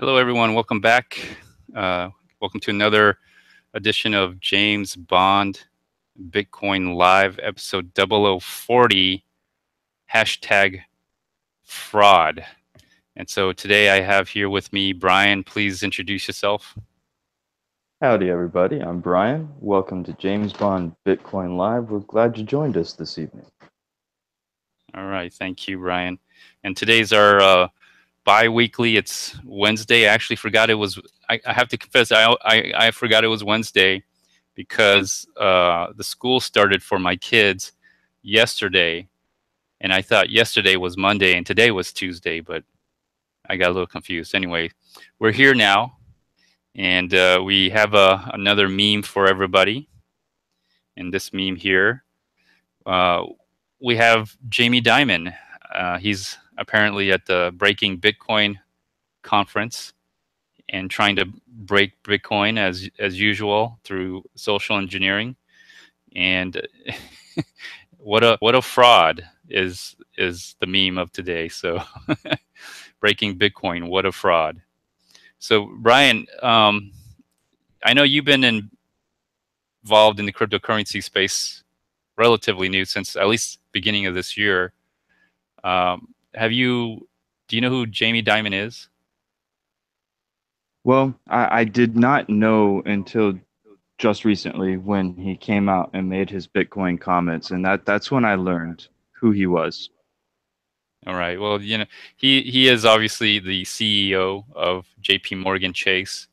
Hello, everyone. Welcome back. Uh, Welcome to another edition of James Bond Bitcoin Live, episode 0040, hashtag fraud. And so today I have here with me Brian. Please introduce yourself. Howdy, everybody. I'm Brian. Welcome to James Bond Bitcoin Live. We're glad you joined us this evening. All right. Thank you, Brian. And today's our bi-weekly. It's Wednesday. I actually forgot it was, I have to confess, I forgot it was Wednesday because the school started for my kids yesterday, and I thought yesterday was Monday and today was Tuesday, but I got a little confused. Anyway, we're here now, and we have another meme for everybody. In this meme here, uh, we have Jamie Dimon. He's apparently at the Breaking Bitcoin conference and trying to break Bitcoin as usual through social engineering. And what a fraud is the meme of today. So breaking Bitcoin, what a fraud. So Brian, I know you've been involved in the cryptocurrency space relatively new since at least beginning of this year. Have you? Do you know who Jamie Dimon is? Well, I did not know until just recently when he came out and made his Bitcoin comments, and that's when I learned who he was. All right. Well, he is obviously the CEO of J.P. Morgan Chase.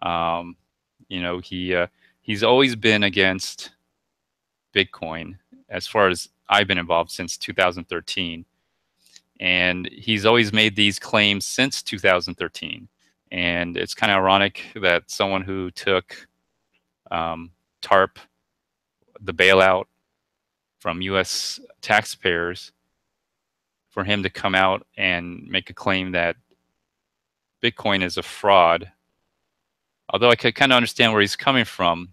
Um, he's always been against Bitcoin as far as I've been involved since 2013, and he's always made these claims since 2013. And it's kind of ironic that someone who took TARP, the bailout from U.S. taxpayers, for him to come out and make a claim that Bitcoin is a fraud. Although I could kind of understand where he's coming from,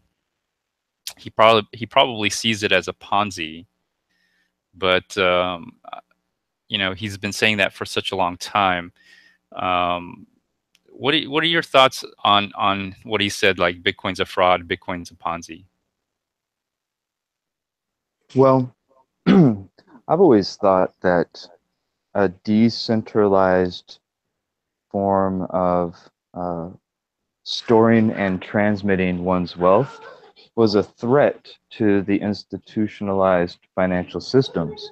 he probably sees it as a Ponzi. But he's been saying that for such a long time. Um, what are your thoughts on what he said? Like Bitcoin's a fraud, Bitcoin's a Ponzi. Well, I've always thought that a decentralized form of uh, storing and transmitting one's wealth was a threat to the institutionalized financial systems.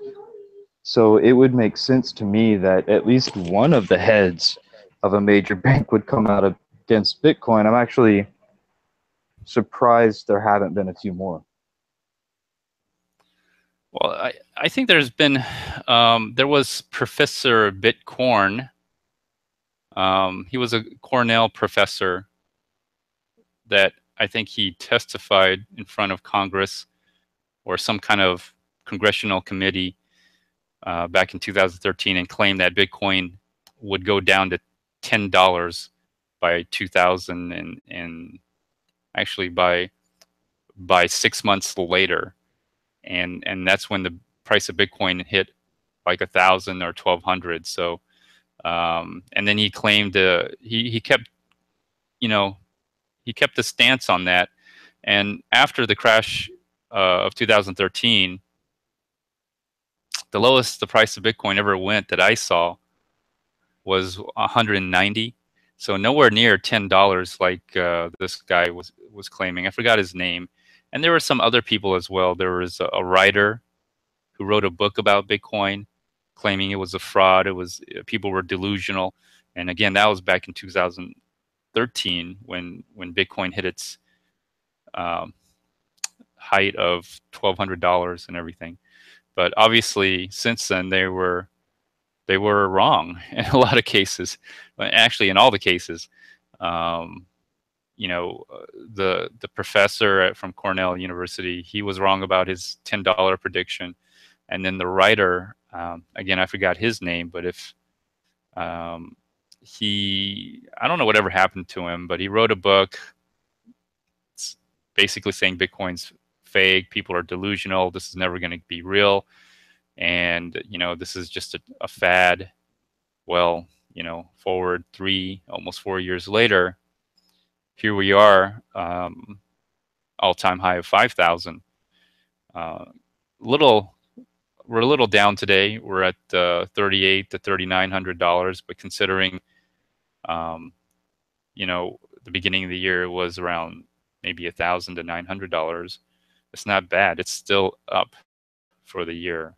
So it would make sense to me that at least one of the heads of a major bank would come out against Bitcoin. I'm actually surprised there haven't been a few more. Well, I think there was Professor Bitcorn. He was a Cornell professor that I think he testified in front of Congress or some kind of congressional committee back in 2013 and claimed that Bitcoin would go down to $10 by 2000 and actually by 6 months later, and that's when the price of Bitcoin hit like 1,000 or 1,200. So and then he claimed he kept you know he kept the stance on that, and after the crash of 2013, the lowest the price of Bitcoin ever went that I saw was 190. So nowhere near $10 like this guy was claiming. I forgot his name, and there were some other people as well. There was a writer who wrote a book about Bitcoin, claiming it was a fraud. It was people were delusional, and again, that was back in 2013 when Bitcoin hit its um, height of $1,200 and everything. But obviously, since then they were wrong in a lot of cases. Actually, in all the cases, um, the professor from Cornell University, he was wrong about his $10 prediction, and then the writer, again, I forgot his name, but if um, I don't know whatever happened to him, but he wrote a book basically saying Bitcoin's fake, people are delusional, this is never going to be real, and this is just a fad. Well, forward 3, almost 4 years later, here we are, all-time high of 5,000. Uh, little we're a little down today. We're at $3,800 to $3,900, but considering um, the beginning of the year was around maybe $1,000 to $900, it's not bad. It's still up for the year.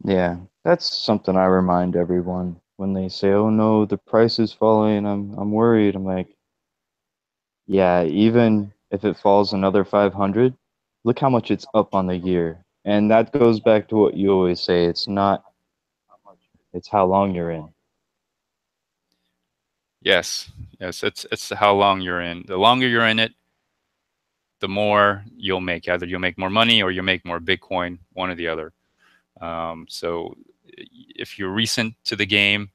Yeah, that's something I remind everyone when they say, "Oh no, the price is falling. I'm worried." I'm like, "Yeah, even if it falls another 500, look how much it's up on the year." And that goes back to what you always say, it's not how much you're in, it's how long you're in. Yes, yes, it's how long you're in. The longer you're in it, the more you'll make. Either you'll make more money or you'll make more Bitcoin, one or the other. So if you're recent to the game,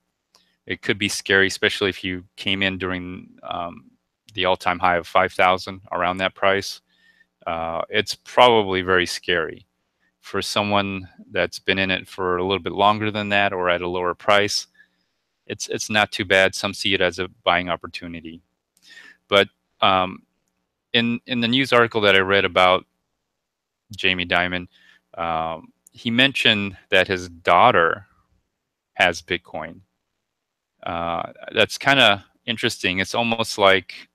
it could be scary, especially if you came in during the all-time high of 5,000, around that price. It's probably very scary. For someone that's been in it for a little bit longer than that or at a lower price, it's not too bad. Some see it as a buying opportunity. But um, in the news article that I read about Jamie Dimon, he mentioned that his daughter has Bitcoin. That's kind of interesting. It's almost like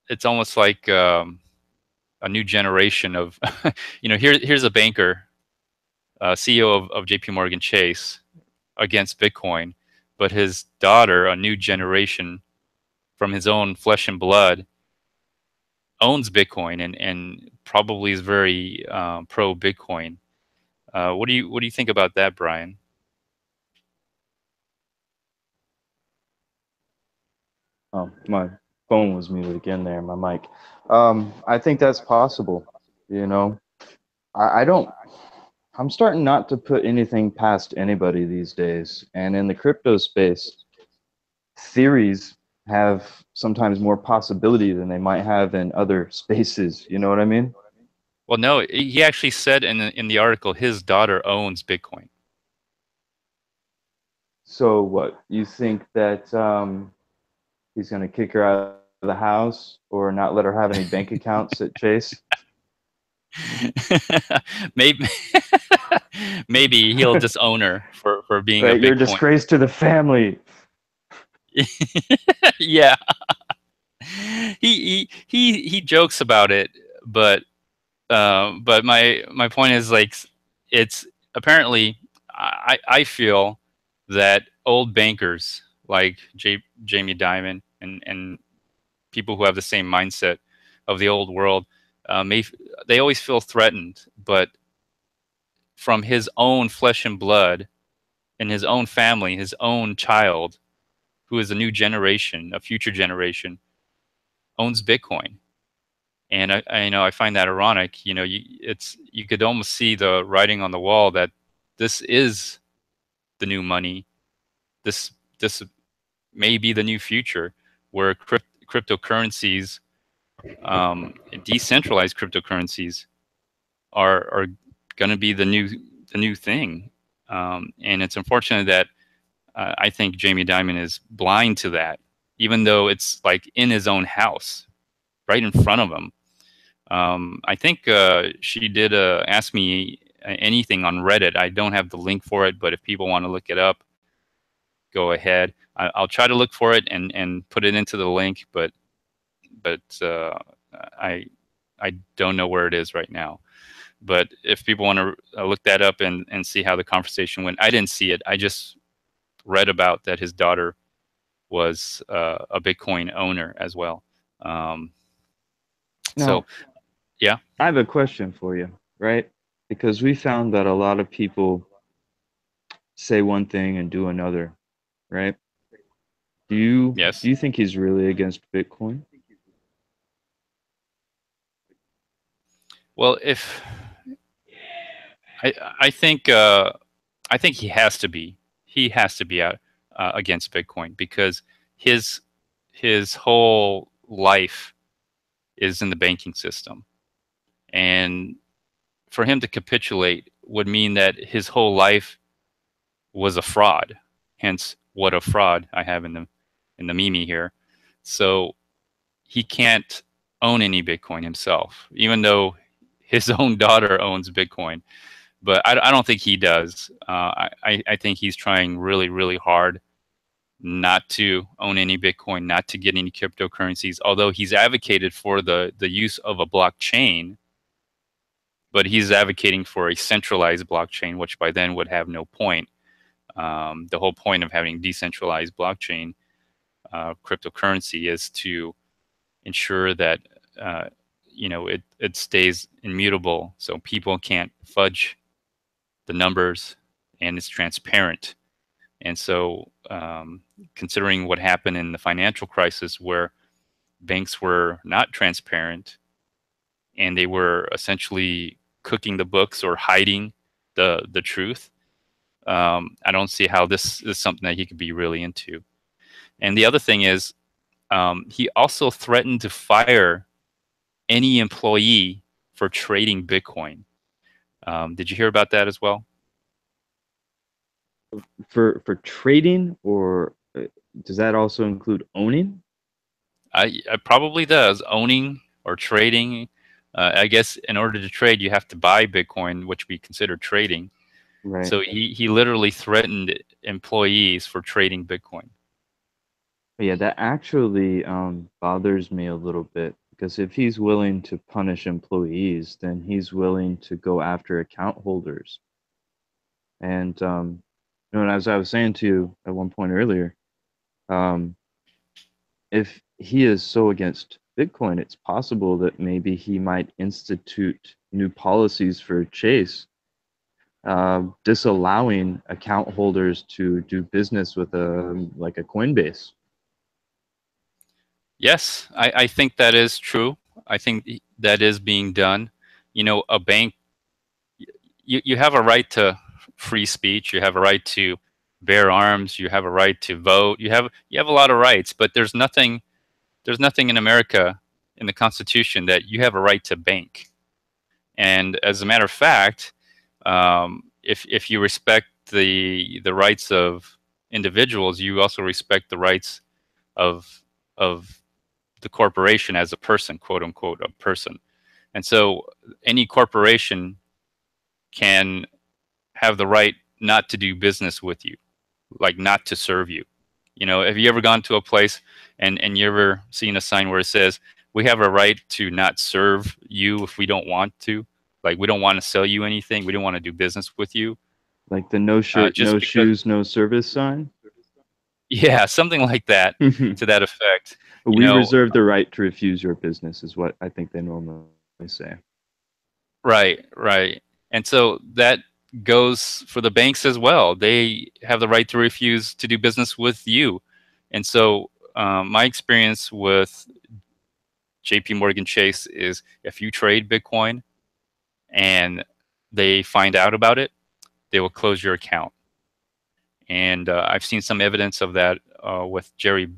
a new generation of here's a banker, CEO of JP Morgan Chase, against Bitcoin, but his daughter, a new generation from his own flesh and blood, owns Bitcoin and probably is very pro Bitcoin. What do you think about that, Brian? Oh, my phone was muted again there, my mic. I think that's possible, you know. I don't I'm starting not to put anything past anybody these days. And in the crypto space, theories have sometimes more possibility than they might have in other spaces. You know what I mean? Well, no, he actually said in the article his daughter owns Bitcoin. So what? You think that he's going to kick her out of the house or not let her have any bank accounts at Chase? maybe maybe he'll disown her for being a Right, you're a Bitcoin. disgrace to the family. Yeah, he jokes about it, but my point is, like, it's apparently, I feel that old bankers like Jamie Dimon and people who have the same mindset of the old world, may they always feel threatened, but from his own flesh and blood, and his own family, his own child, who is a new generation, a future generation, owns Bitcoin. And I find that ironic. You could almost see the writing on the wall that this is the new money. This may be the new future, where cryptocurrencies, decentralized cryptocurrencies, are going to be the new thing. And it's unfortunate that I think Jamie Dimon is blind to that, even though it's like in his own house, right in front of him. I think she did ask me anything on Reddit. I don't have the link for it, but if people want to look it up, go ahead. I'll try to look for it and put it into the link, but I I don't know where it is right now. But if people want to look that up and see how the conversation went, I didn't see it. I just read about that his daughter was a Bitcoin owner as well. Um, so Now, yeah, I have a question for you, right? Because we found that a lot of people say one thing and do another, right? Do yes. you think he's really against Bitcoin? Well, if I I think I think he has to be out against Bitcoin, because his his whole life is in the banking system, and for him to capitulate would mean that his whole life was a fraud. Hence, what a fraud I have in the meme here. So he can't own any Bitcoin himself, even though his own daughter owns Bitcoin. But I don't think he does. I think he's trying really, really hard not to own any Bitcoin, not to get any cryptocurrencies, although he's advocated for the use of a blockchain, but he's advocating for a centralized blockchain, which by then would have no point. The whole point of having decentralized blockchain cryptocurrency is to ensure that it stays immutable, so people can't fudge the numbers, and it's transparent. And so, considering what happened in the financial crisis, where banks were not transparent and they were essentially cooking the books or hiding the truth, I don't see how this is something that he could be really into. And the other thing is, he also threatened to fire any employee for trading Bitcoin. Did you hear about that as well? For trading, or does that also include owning? I probably does. Owning or trading. I guess in order to trade, you have to buy Bitcoin, which we consider trading. Right. So he literally threatened employees for trading Bitcoin. But yeah, that actually bothers me a little bit, because if he's willing to punish employees, then he's willing to go after account holders. And and as I was saying to you at one point earlier, um, if he is so against Bitcoin, it's possible that maybe he might institute new policies for Chase, disallowing account holders to do business with a Coinbase. Yes, I think that is true. I think that is being done. A bank, you have a right to free speech. You have a right to bear arms. You have a right to vote. You have a lot of rights, but there's nothing in America in the Constitution that you have a right to bank. And as a matter of fact, if you respect the rights of individuals, you also respect the rights of of the corporation as a person, quote unquote, a person. And so any corporation can have the right not to do business with you, like not to serve you. Have you ever gone to a place and you ever seen a sign where it says, we have a right to not serve you if we don't want to? Like, we don't want to sell you anything. We don't want to do business with you. Like the no shirt, Just no because, shoes, no service sign. yeah, something like that to that effect. You We know, reserve the right to refuse your business, is what I think they normally say. right, right. And so that goes for the banks as well. They have the right to refuse to do business with you. And so, my experience with JP Morgan Chase is, if you trade Bitcoin and they find out about it, they will close your account. And I've seen some evidence of that with Jerry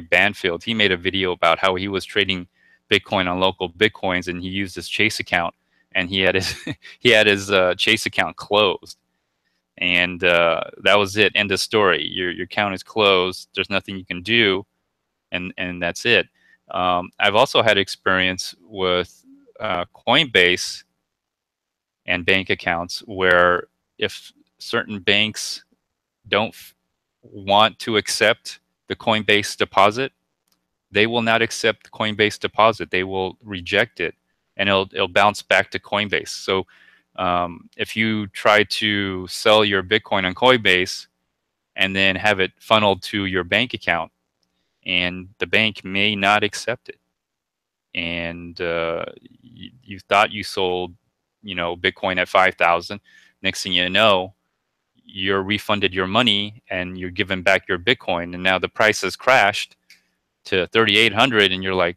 Banfield. He made a video about how he was trading Bitcoin on local Bitcoins, and he used his Chase account, and he had his he had his Chase account closed, and that was it. End of story. Your account is closed. There's nothing you can do, and that's it. I've also had experience with Coinbase and bank accounts where, if certain banks don't want to accept the Coinbase deposit, they will not accept the Coinbase deposit. They will reject it, and it'll bounce back to Coinbase. So, if you try to sell your Bitcoin on Coinbase and then have it funneled to your bank account, and the bank may not accept it, and you thought you sold, Bitcoin at 5,000. Next thing you know, you're refunded your money and you're given back your Bitcoin, and now the price has crashed to 3,800, and you're like,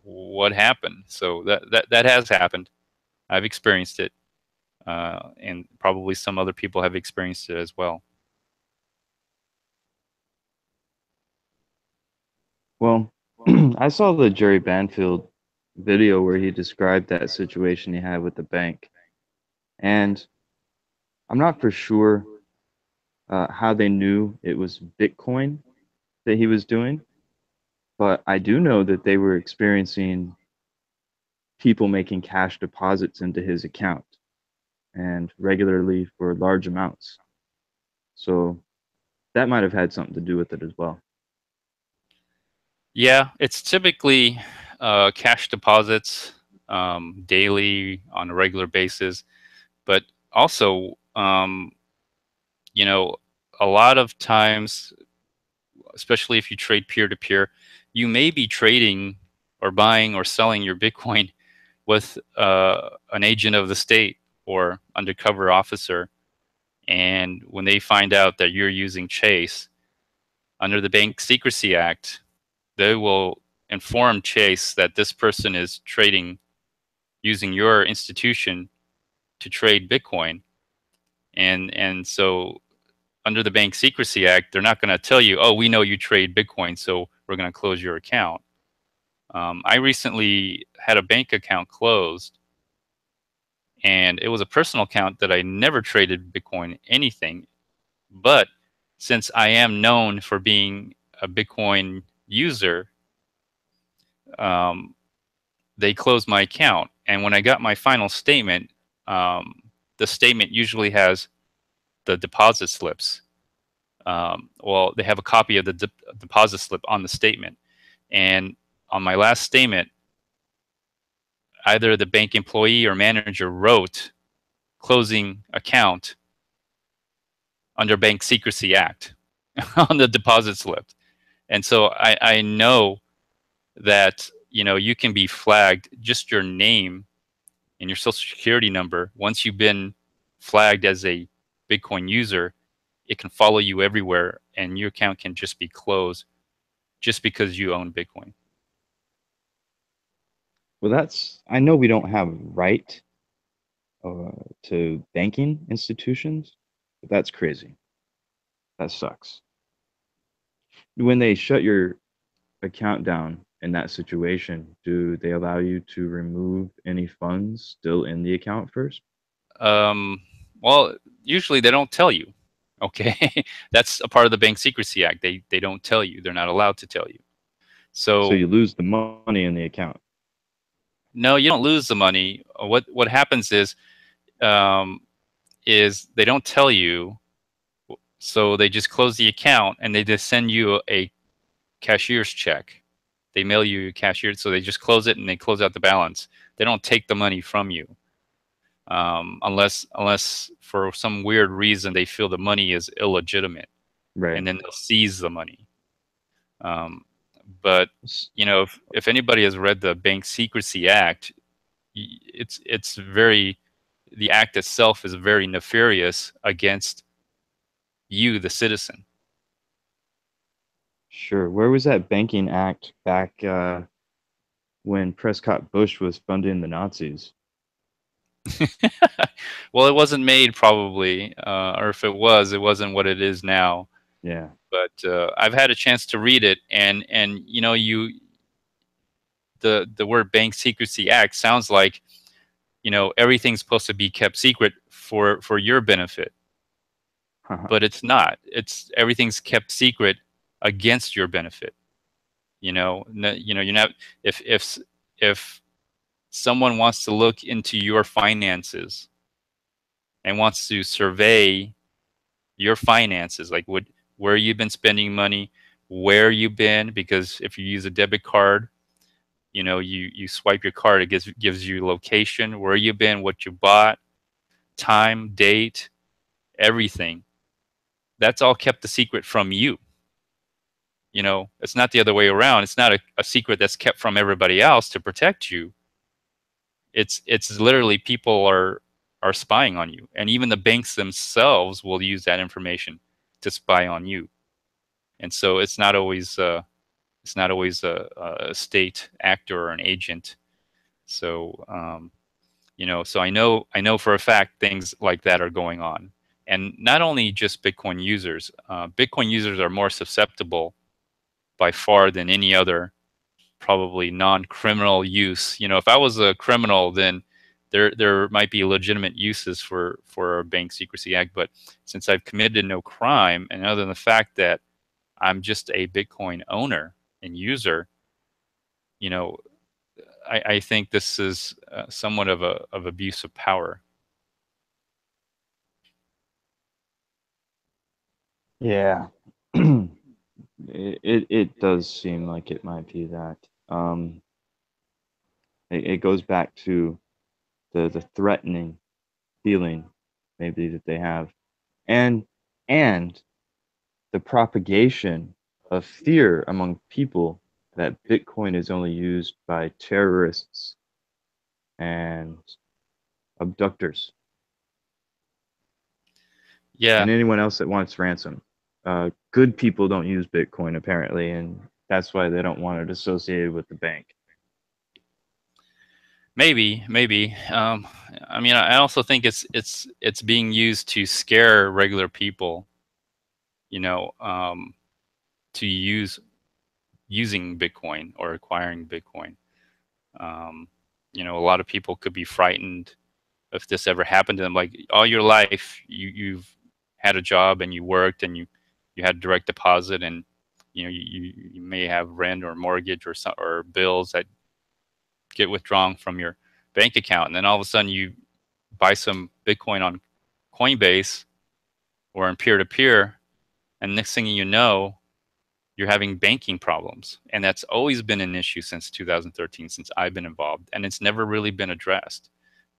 what happened? So that has happened. I've experienced it, and probably some other people have experienced it as well. Well, I saw the Jerry Banfield video where he described that situation he had with the bank. And I'm not for sure how they knew it was Bitcoin that he was doing, but I do know that they were experiencing people making cash deposits into his account and regularly for large amounts. So that might have had something to do with it as well. Yeah, it's typically cash deposits daily on a regular basis, but also, you know, a lot of times, especially if you trade peer to peer, you may be trading or buying or selling your Bitcoin with an agent of the state or undercover officer. And when they find out that you're using Chase under the Bank Secrecy Act, they will inform Chase that this person is trading using your institution to trade Bitcoin. And so under the Bank Secrecy Act, they're not going to tell you, oh, we know you trade Bitcoin, so we're going to close your account. I recently had a bank account closed, and it was a personal account that I never traded Bitcoin anything. But since I am known for being a Bitcoin user, um, they closed my account. And when I got my final statement, the statement usually has the deposit slips. Well, they have a copy of the deposit slip on the statement. And on my last statement, either the bank employee or manager wrote closing account under Bank Secrecy Act on the deposit slip. And so I know that you can be flagged, just your name and your social security number. Once you've been flagged as a Bitcoin user, it can follow you everywhere, and your account can just be closed just because you own Bitcoin. Well, I know we don't have right to banking institutions, but that's crazy. That sucks. When they shut your account down in that situation, do they allow you to remove any funds still in the account first? Um, well, usually they don't tell you. Okay, that's a part of the Bank Secrecy Act. They don't tell you. They're not allowed to tell you. So So you lose the money in the account. no, you don't lose the money. What happens um, is they don't tell you. So they just close the account and they just send you a cashier's check. They mail you a cashier, so they just close it and they close out the balance. They don't take the money from you, unless for some weird reason they feel the money is illegitimate, Right. and then they'll seize the money. Um, but S- if anybody has read the Bank Secrecy Act, it's very the act itself is very nefarious against you, the citizen. Sure. Where was that banking act back when Prescott Bush was funding the Nazis? Well, it wasn't made probably, or if it was, it wasn't what it is now. Yeah. But I've had a chance to read it, and the word Bank Secrecy Act sounds like everything's supposed to be kept secret for your benefit, but it's not. It's everything's kept secret against your benefit. You're not if someone wants to look into your finances and wants to survey your finances, like where you've been spending money, where you've been, because if you use a debit card, you swipe your card, it gives you location, where you've been, what you bought, time, date, everything. That's all kept a secret from you. It's not the other way around. It's not a secret that's kept from everybody else to protect you. It's literally people are spying on you, and even the banks themselves will use that information to spy on you. And so it's not always a state actor or an agent. So so I know for a fact things like that are going on, and not only just Bitcoin users. Bitcoin users are more susceptible by far than any other probably non-criminal use. If I was a criminal, then there might be legitimate uses for a Bank Secrecy Act, but since I've committed no crime, and other than the fact that I'm just a Bitcoin owner and user, you know, I think this is somewhat of abuse of power. Yeah. It does seem like it might be that. It goes back to the threatening feeling maybe that they have, and and the propagation of fear among people that Bitcoin is only used by terrorists and abductors Yeah, and anyone else that wants ransom. Good people don't use Bitcoin apparently, and that's why they don't want it associated with the bank. maybe. I mean, I also think it's being used to scare regular people, you know, to using Bitcoin or acquiring Bitcoin. Um, a lot of people could be frightened if this ever happened to them. Like all your life, you've had a job and you worked and you had direct deposit, and you may have rent or mortgage or bills that get withdrawn from your bank account, and then all of a sudden you buy some Bitcoin on Coinbase or in peer to peer, and next thing you know, you're having banking problems. And that's always been an issue since 2013, since I've been involved, and it's never really been addressed.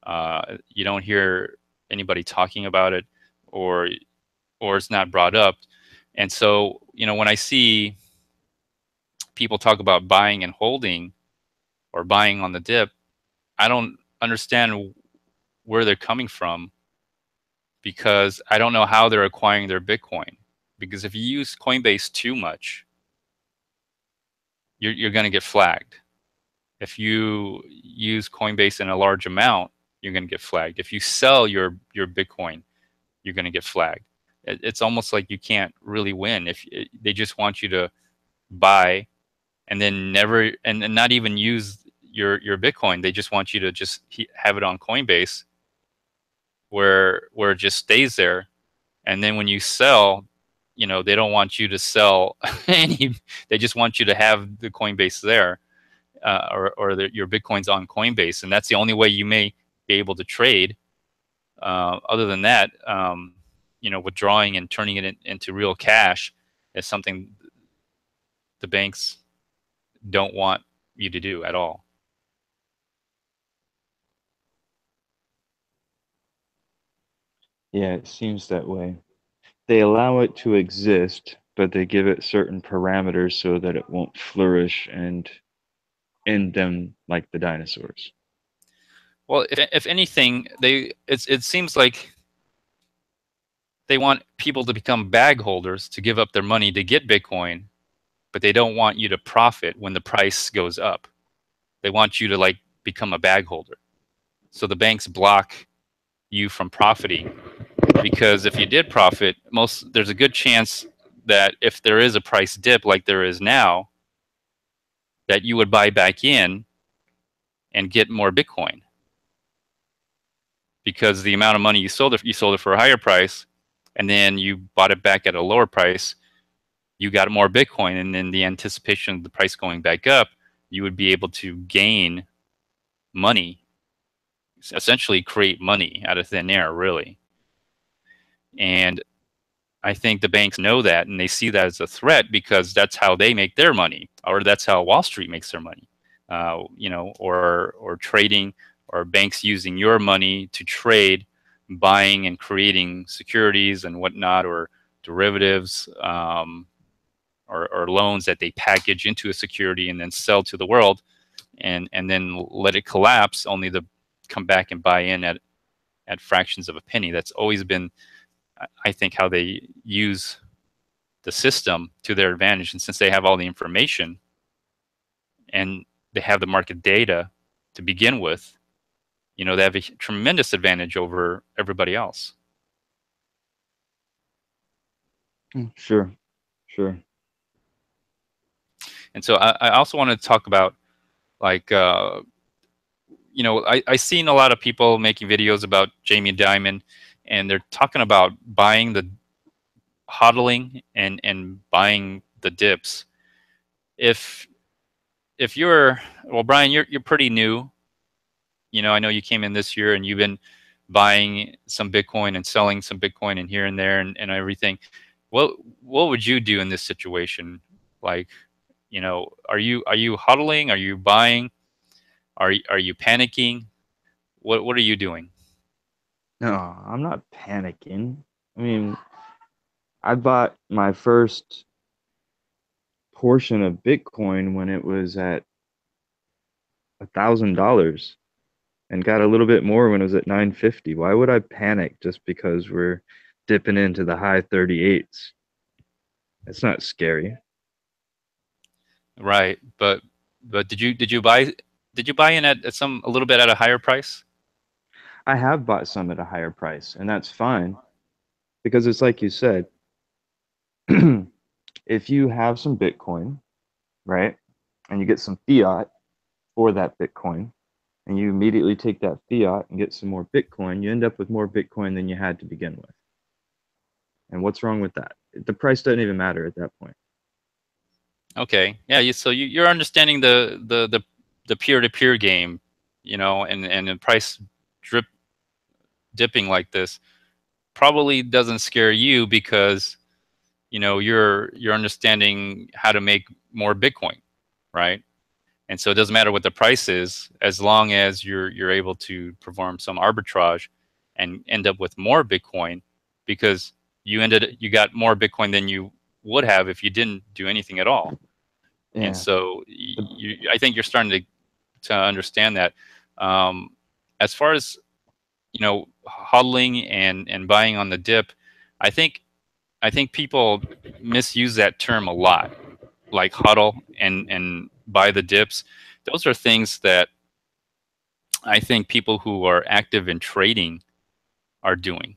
You don't hear anybody talking about it, or it's not brought up. And so, when I see people talk about buying and holding or buying on the dip, I don't understand where they're coming from, because I don't know how they're acquiring their Bitcoin. Because if you use Coinbase too much, you're going to get flagged. If you use Coinbase in a large amount, you're going to get flagged. If you sell your Bitcoin, you're going to get flagged. It's almost like you can't really win if they just want you to buy and then never and not even use your Bitcoin. They just want you to just have it on Coinbase, where it just stays there. And then when you sell, they don't want you to sell any. They just want you to have the Coinbase there, or your Bitcoin's on Coinbase, and that's the only way you may be able to trade. Other than that, withdrawing and turning it into real cash is something the banks don't want you to do at all. Yeah, it seems that way. They allow it to exist, but they give it certain parameters so that it won't flourish and end them like the dinosaurs. Well, if anything, it seems like they want people to become bag holders to give up their money to get Bitcoin, but they don't want you to profit when the price goes up. They want you to like become a bag holder. So the banks block you from profiting, because if you did profit, there's a good chance that if there is a price dip like there is now, that you would buy back in and get more Bitcoin, because the amount of money you sold it for a higher price, and then you bought it back at a lower price, you got more Bitcoin, and in the anticipation of the price going back up, you would be able to gain money, essentially create money out of thin air, really. And I think the banks know that, and they see that as a threat, because that's how they make their money, or that's how Wall Street makes their money. Or trading, or banks using your money to trade, buying and creating securities and whatnot, or derivatives, or loans that they package into a security and then sell to the world, and then let it collapse, only to come back and buy in at fractions of a penny. That's always been, I think, how they use the system to their advantage. And since they have all the information and they have the market data to begin with, they have a tremendous advantage over everybody else. Sure, sure. And so I also want to talk about, like, I seen a lot of people making videos about Jamie Dimon, and they're talking about buying the hodling and buying the dips. If if you're well, Brian, you're pretty new. I know you came in this year and you've been buying some Bitcoin and selling some Bitcoin and here and there and everything. What would you do in this situation? Like, are you hodling? Are you buying? Are you panicking? What are you doing? No, I'm not panicking. I mean, I bought my first portion of Bitcoin when it was at $1,000 and got a little bit more when it was at 950. Why would I panic just because we're dipping into the high 38s? It's not scary. Right, but did you buy in at some a little bit at a higher price? I have bought some at a higher price, and that's fine because it's like you said, if you have some Bitcoin, right, and you get some fiat for that Bitcoin, and you immediately take that fiat and get some more Bitcoin, you end up with more Bitcoin than you had to begin with. And what's wrong with that? The price doesn't even matter at that point. Okay, yeah. You're understanding the peer-to-peer game, and the price drip dipping like this probably doesn't scare you because you're understanding how to make more Bitcoin, right? And so it doesn't matter what the price is, as long as you're able to perform some arbitrage and end up with more Bitcoin, because you got more Bitcoin than you would have if you didn't do anything at all. And Yeah. so The, I think you're starting to understand that. Um, as far as hodling and buying on the dip, I think I think people misuse that term a lot, like huddle and buy the dips. Those are things that I think people who are active in trading are doing.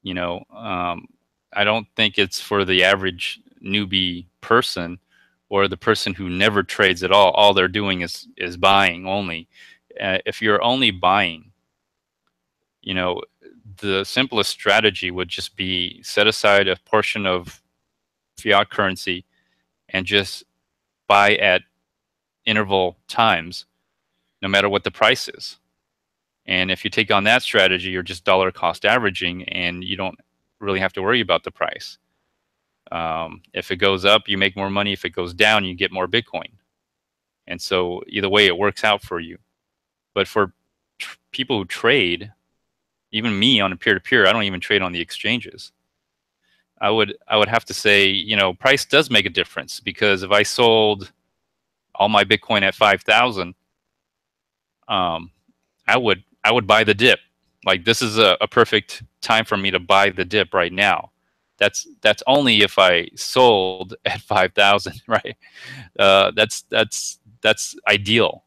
You know, um, I don't think it's for the average newbie person or the person who never trades at all. All they're doing is buying only. If you're only buying, you know, the simplest strategy would just be set aside a portion of fiat currency and just buy at interval times, no matter what the price is. And if you take on that strategy, you're just dollar cost averaging, and you don't really have to worry about the price. If it goes up, you make more money. If it goes down, you get more Bitcoin. And so either way, it works out for you. But for people who trade, even me on a peer to peer, I don't even trade on the exchanges. I would have to say, price does make a difference, because if I sold all my Bitcoin at 5,000, um, I would buy the dip. Like, this is a perfect time for me to buy the dip right now. That's only if I sold at 5,000, right? That's ideal.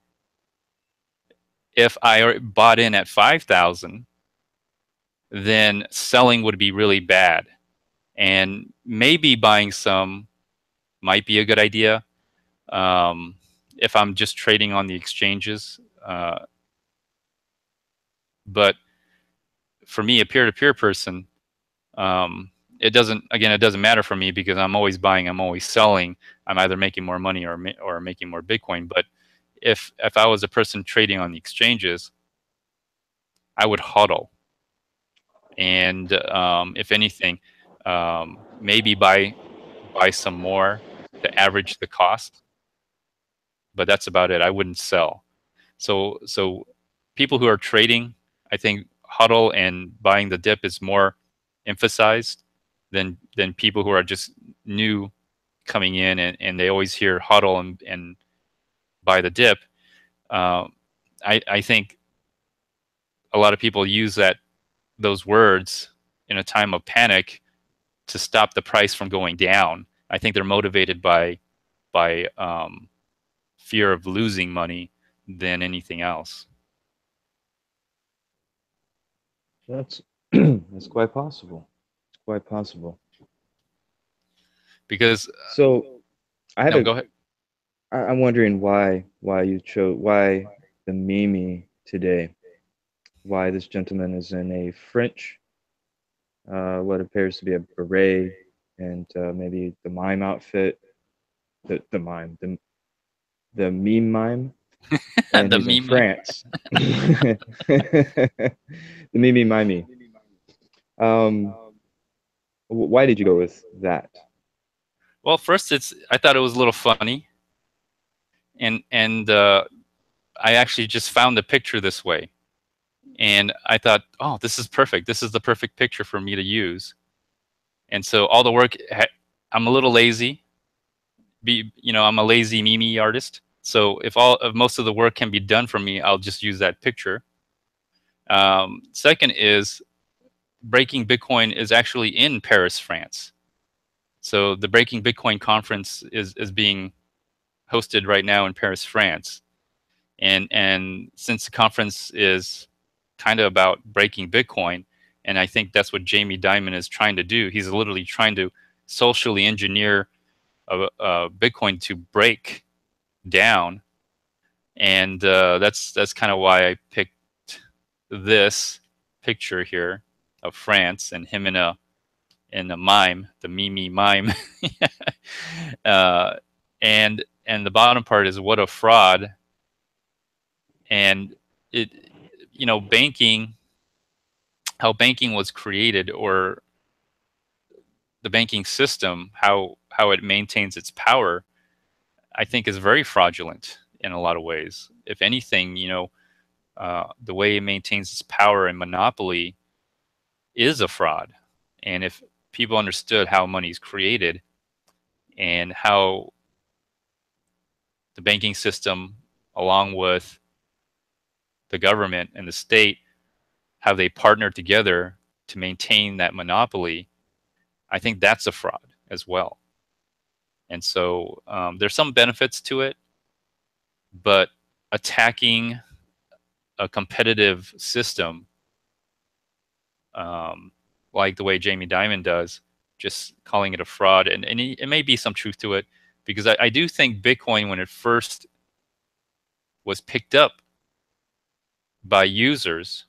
If I bought in at 5,000, then selling would be really bad, and maybe buying some might be a good idea. Um, if I'm just trading on the exchanges, but for me, a peer-to-peer person, it doesn't matter for me, because I'm always buying, I'm always selling. I'm either making more money or making more Bitcoin. But if I was a person trading on the exchanges, I would hodl, and if anything, maybe buy some more to average the cost. But that's about it. I wouldn't sell. So people who are trading, I think hodl and buying the dip is more emphasized than people who are just new coming in, and they always hear hodl and buy the dip. Uh, I think a lot of people use those words in a time of panic to stop the price from going down. I think they're motivated by fear of losing money than anything else. that's that's quite possible. It's quite possible. Because So I had no, a. go ahead. I'm wondering why you chose why. the Mimi today. Why this gentleman is in a French, what appears to be a beret, and maybe the mime outfit, the mime, the meme mime, and The he's in Mimi. France. The Mimi Mimey. Um, why did you go with that? Well, first, I thought it was a little funny, and I actually just found the picture this way, and I thought, oh, this is perfect. This is the perfect picture for me to use. And so all the work, I'm a little lazy. I'm a lazy Mimi artist. So if most of the work can be done for me, I'll just use that picture. Second is Breaking Bitcoin is actually in Paris, France. So the Breaking Bitcoin conference is being hosted right now in Paris, France. And since the conference is kind of about breaking Bitcoin, and I think that's what Jamie Dimon is trying to do. He's literally trying to socially engineer Bitcoin to break down, and that's kind of why I picked this picture here of France and him in a mime, the Mimi mime, uh, and the bottom part is what a fraud. And it, banking, how banking was created, or the banking system, how it maintains its power, I think is very fraudulent in a lot of ways. If anything, the way it maintains its power and monopoly is a fraud. And if people understood how money is created and how the banking system, along with the government and the state, how they partner together to maintain that monopoly, I think that's a fraud as well. And so there's some benefits to it, but attacking a competitive system, um, like the way Jamie Dimon does, just calling it a fraud, and it may be some truth to it, because I do think Bitcoin, when it first was picked up by users,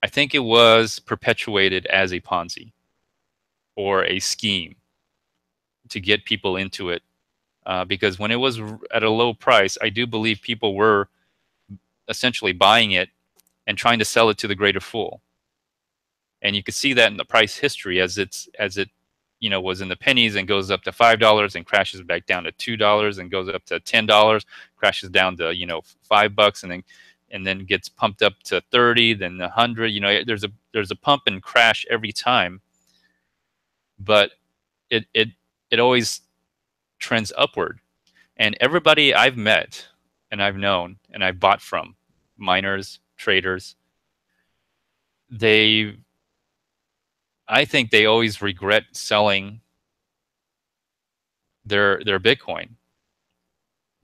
I think it was perpetuated as a Ponzi or a scheme to get people into it. Because when it was at a low price, I do believe people were essentially buying it and trying to sell it to the greater fool. And you could see that in the price history as it was in the pennies and goes up to $5 and crashes back down to $2 and goes up to $10, crashes down to $5, and then gets pumped up to 30, then 100. There's a pump and crash every time, but it always trends upward. And everybody I've met and I've known and I've bought from, miners, traders, they I think they always regret selling their Bitcoin,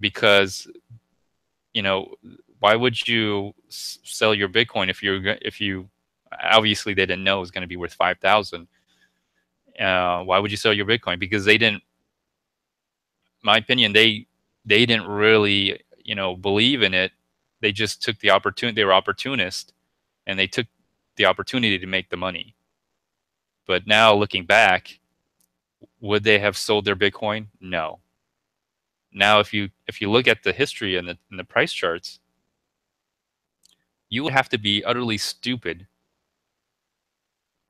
because you know why would you sell your Bitcoin if you obviously they didn't know it was going to be worth 5,000. Why would you sell your Bitcoin? Because they didn't, my opinion, they didn't really believe in it. They just took the opportunity. They were opportunists, and they took the opportunity to make the money. But now looking back, would they have sold their Bitcoin? No. Now, if you look at the history and the price charts, you would have to be utterly stupid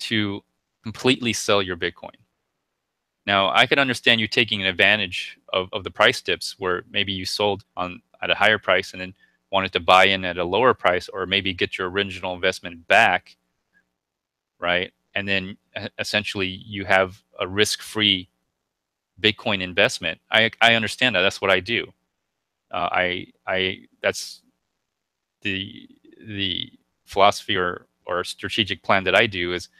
to completely sell your Bitcoin. Now, I could understand you taking an advantage of the price dips, where maybe you sold on at a higher price and then wanted to buy in at a lower price, or maybe get your original investment back, right? And then essentially you have a risk-free Bitcoin investment. I understand that. That's what I do. I that's the philosophy or strategic plan that I do is,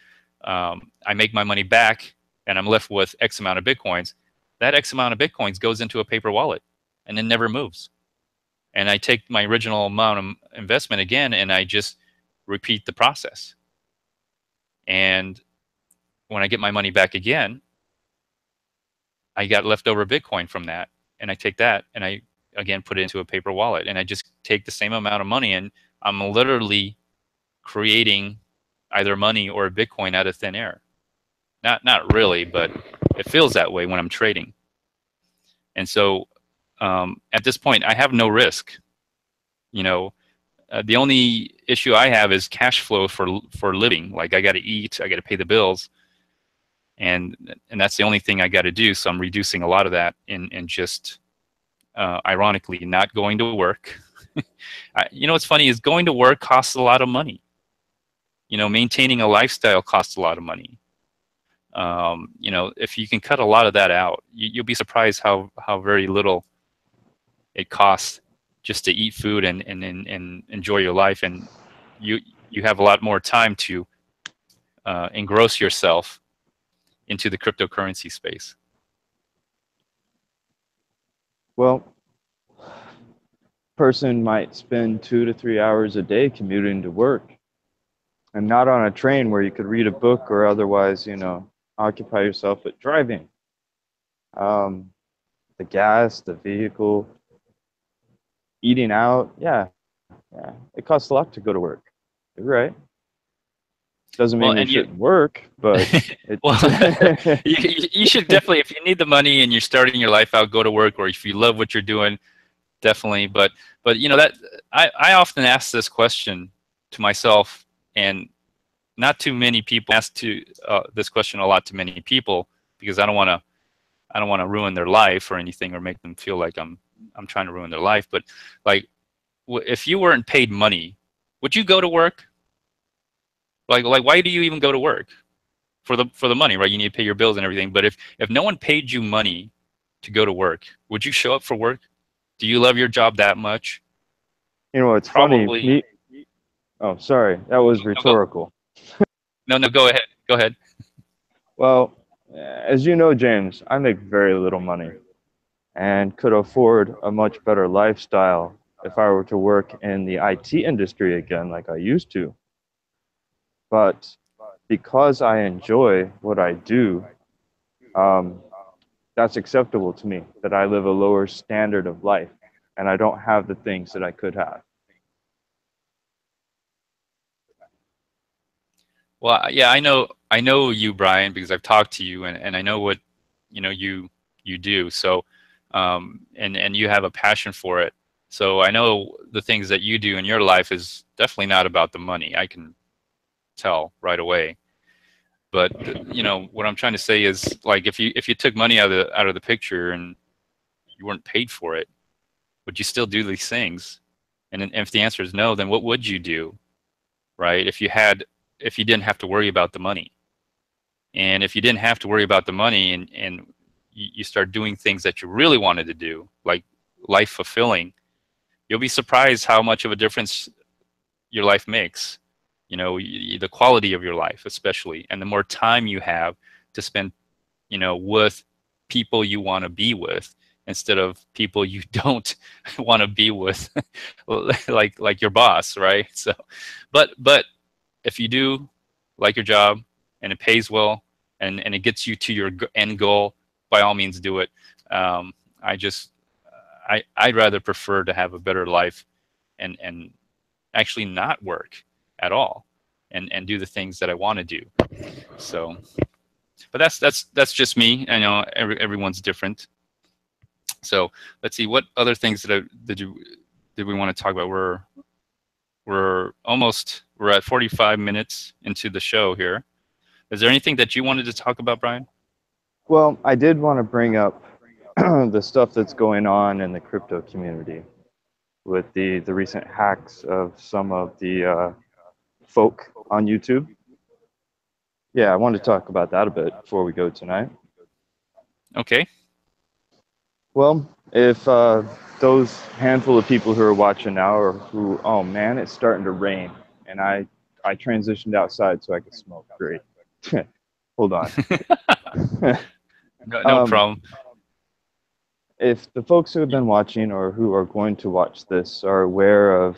I make my money back and I'm left with X amount of Bitcoins. That X amount of Bitcoins goes into a paper wallet and it never moves. And I take my original amount of investment again and I just repeat the process. And when I get my money back again, I got leftover Bitcoin from that, and I take that and I again put it into a paper wallet, and I just take the same amount of money, and I'm literally creating either money or Bitcoin out of thin air. Not really, but it feels that way when I'm trading. And so at this point, I have no risk. You know, the only issue I have is cash flow for living. Like I got to eat, I got to pay the bills, and that's the only thing I got to do. So I'm reducing a lot of that in just ironically not going to work. What's funny is going to work costs a lot of money. Maintaining a lifestyle costs a lot of money. If you can cut a lot of that out, you'll be surprised how very little it costs just to eat food and enjoy your life, and you have a lot more time to engross yourself into the cryptocurrency space. Well, person might spend 2 to 3 hours a day commuting to work, and not on a train where you could read a book or otherwise, occupy yourself with driving. Um, the gas, the vehicle, eating out, yeah, it costs a lot to go to work. You're right. Doesn't Well, mean we and you, shouldn't work, but well, you should definitely, if you need the money and you're starting your life out, go to work, or if you love what you're doing, definitely. But that I often ask this question to myself, and not too many people ask this question a lot to many people, because I don't want to ruin their life or anything, or make them feel like I'm trying to ruin their life. But like, if you weren't paid money, would you go to work? Like why do you even go to work? For the money, right? You need to pay your bills and everything. But if no one paid you money to go to work, would you show up for work? Do you love your job that much? It's funny. Probably. Oh, sorry, that was No, go, rhetorical. no, go ahead. Go ahead. Well, as you know, James, I make very little money and could afford a much better lifestyle if I were to work in the IT industry again like I used to. But because I enjoy what I do, um, that's acceptable to me, that I live a lower standard of life and I don't have the things that I could have. Well, yeah, I know you, Brian, because I've talked to you, and I know what you do. So, and you have a passion for it. So I know the things that you do in your life is definitely not about the money. I can tell right away. But what I'm trying to say is, like, if you took money out of the picture and you weren't paid for it, would you still do these things? And if the answer is no, then what would you do, right? If you didn't have to worry about the money. And if you didn't have to worry about the money, and you start doing things that you really wanted to do, like life fulfilling, you'll be surprised how much of a difference your life makes. The quality of your life, especially, and the more time you have to spend, with people you want to be with, instead of people you don't want to be with, like your boss, right? So, but if you do like your job and it pays well, and it gets you to your end goal, by all means do it. Um, I just I'd rather prefer to have a better life, and actually not work at all, and do the things that I want to do. So, but that's just me. I know everyone's different. So let's see, what other things did we want to talk about? We're at 45 minutes into the show here. Is there anything that you wanted to talk about, Brian? Well, I did want to bring up the stuff that's going on in the crypto community with the recent hacks of some of the folk on YouTube. Yeah, I wanted to talk about that a bit before we go tonight. Okay. Well, if those handful of people who are watching now, or who, oh man, it's starting to rain, and I transitioned outside so I could smoke. Great. Hold on. No um, problem. if the folks who have been watching or who are going to watch this are aware of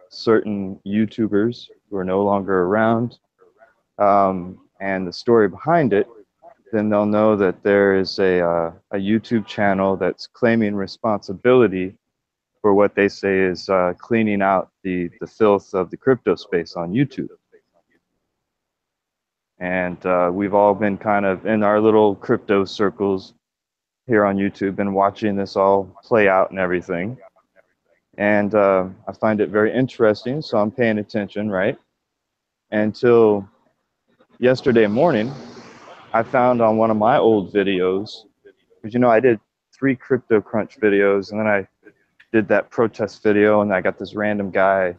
certain YouTubers who are no longer around, and the story behind it, then they'll know that there is a YouTube channel that's claiming responsibility for what they say is cleaning out the filth of the crypto space on YouTube. And we've all been kind of in our little crypto circles here on YouTube and watching this all play out and everything. And I find it very interesting, so I'm paying attention, right? Until yesterday morning, I found on one of my old videos, because I did 3 crypto crunch videos, and then I did that protest video, and I got this random guy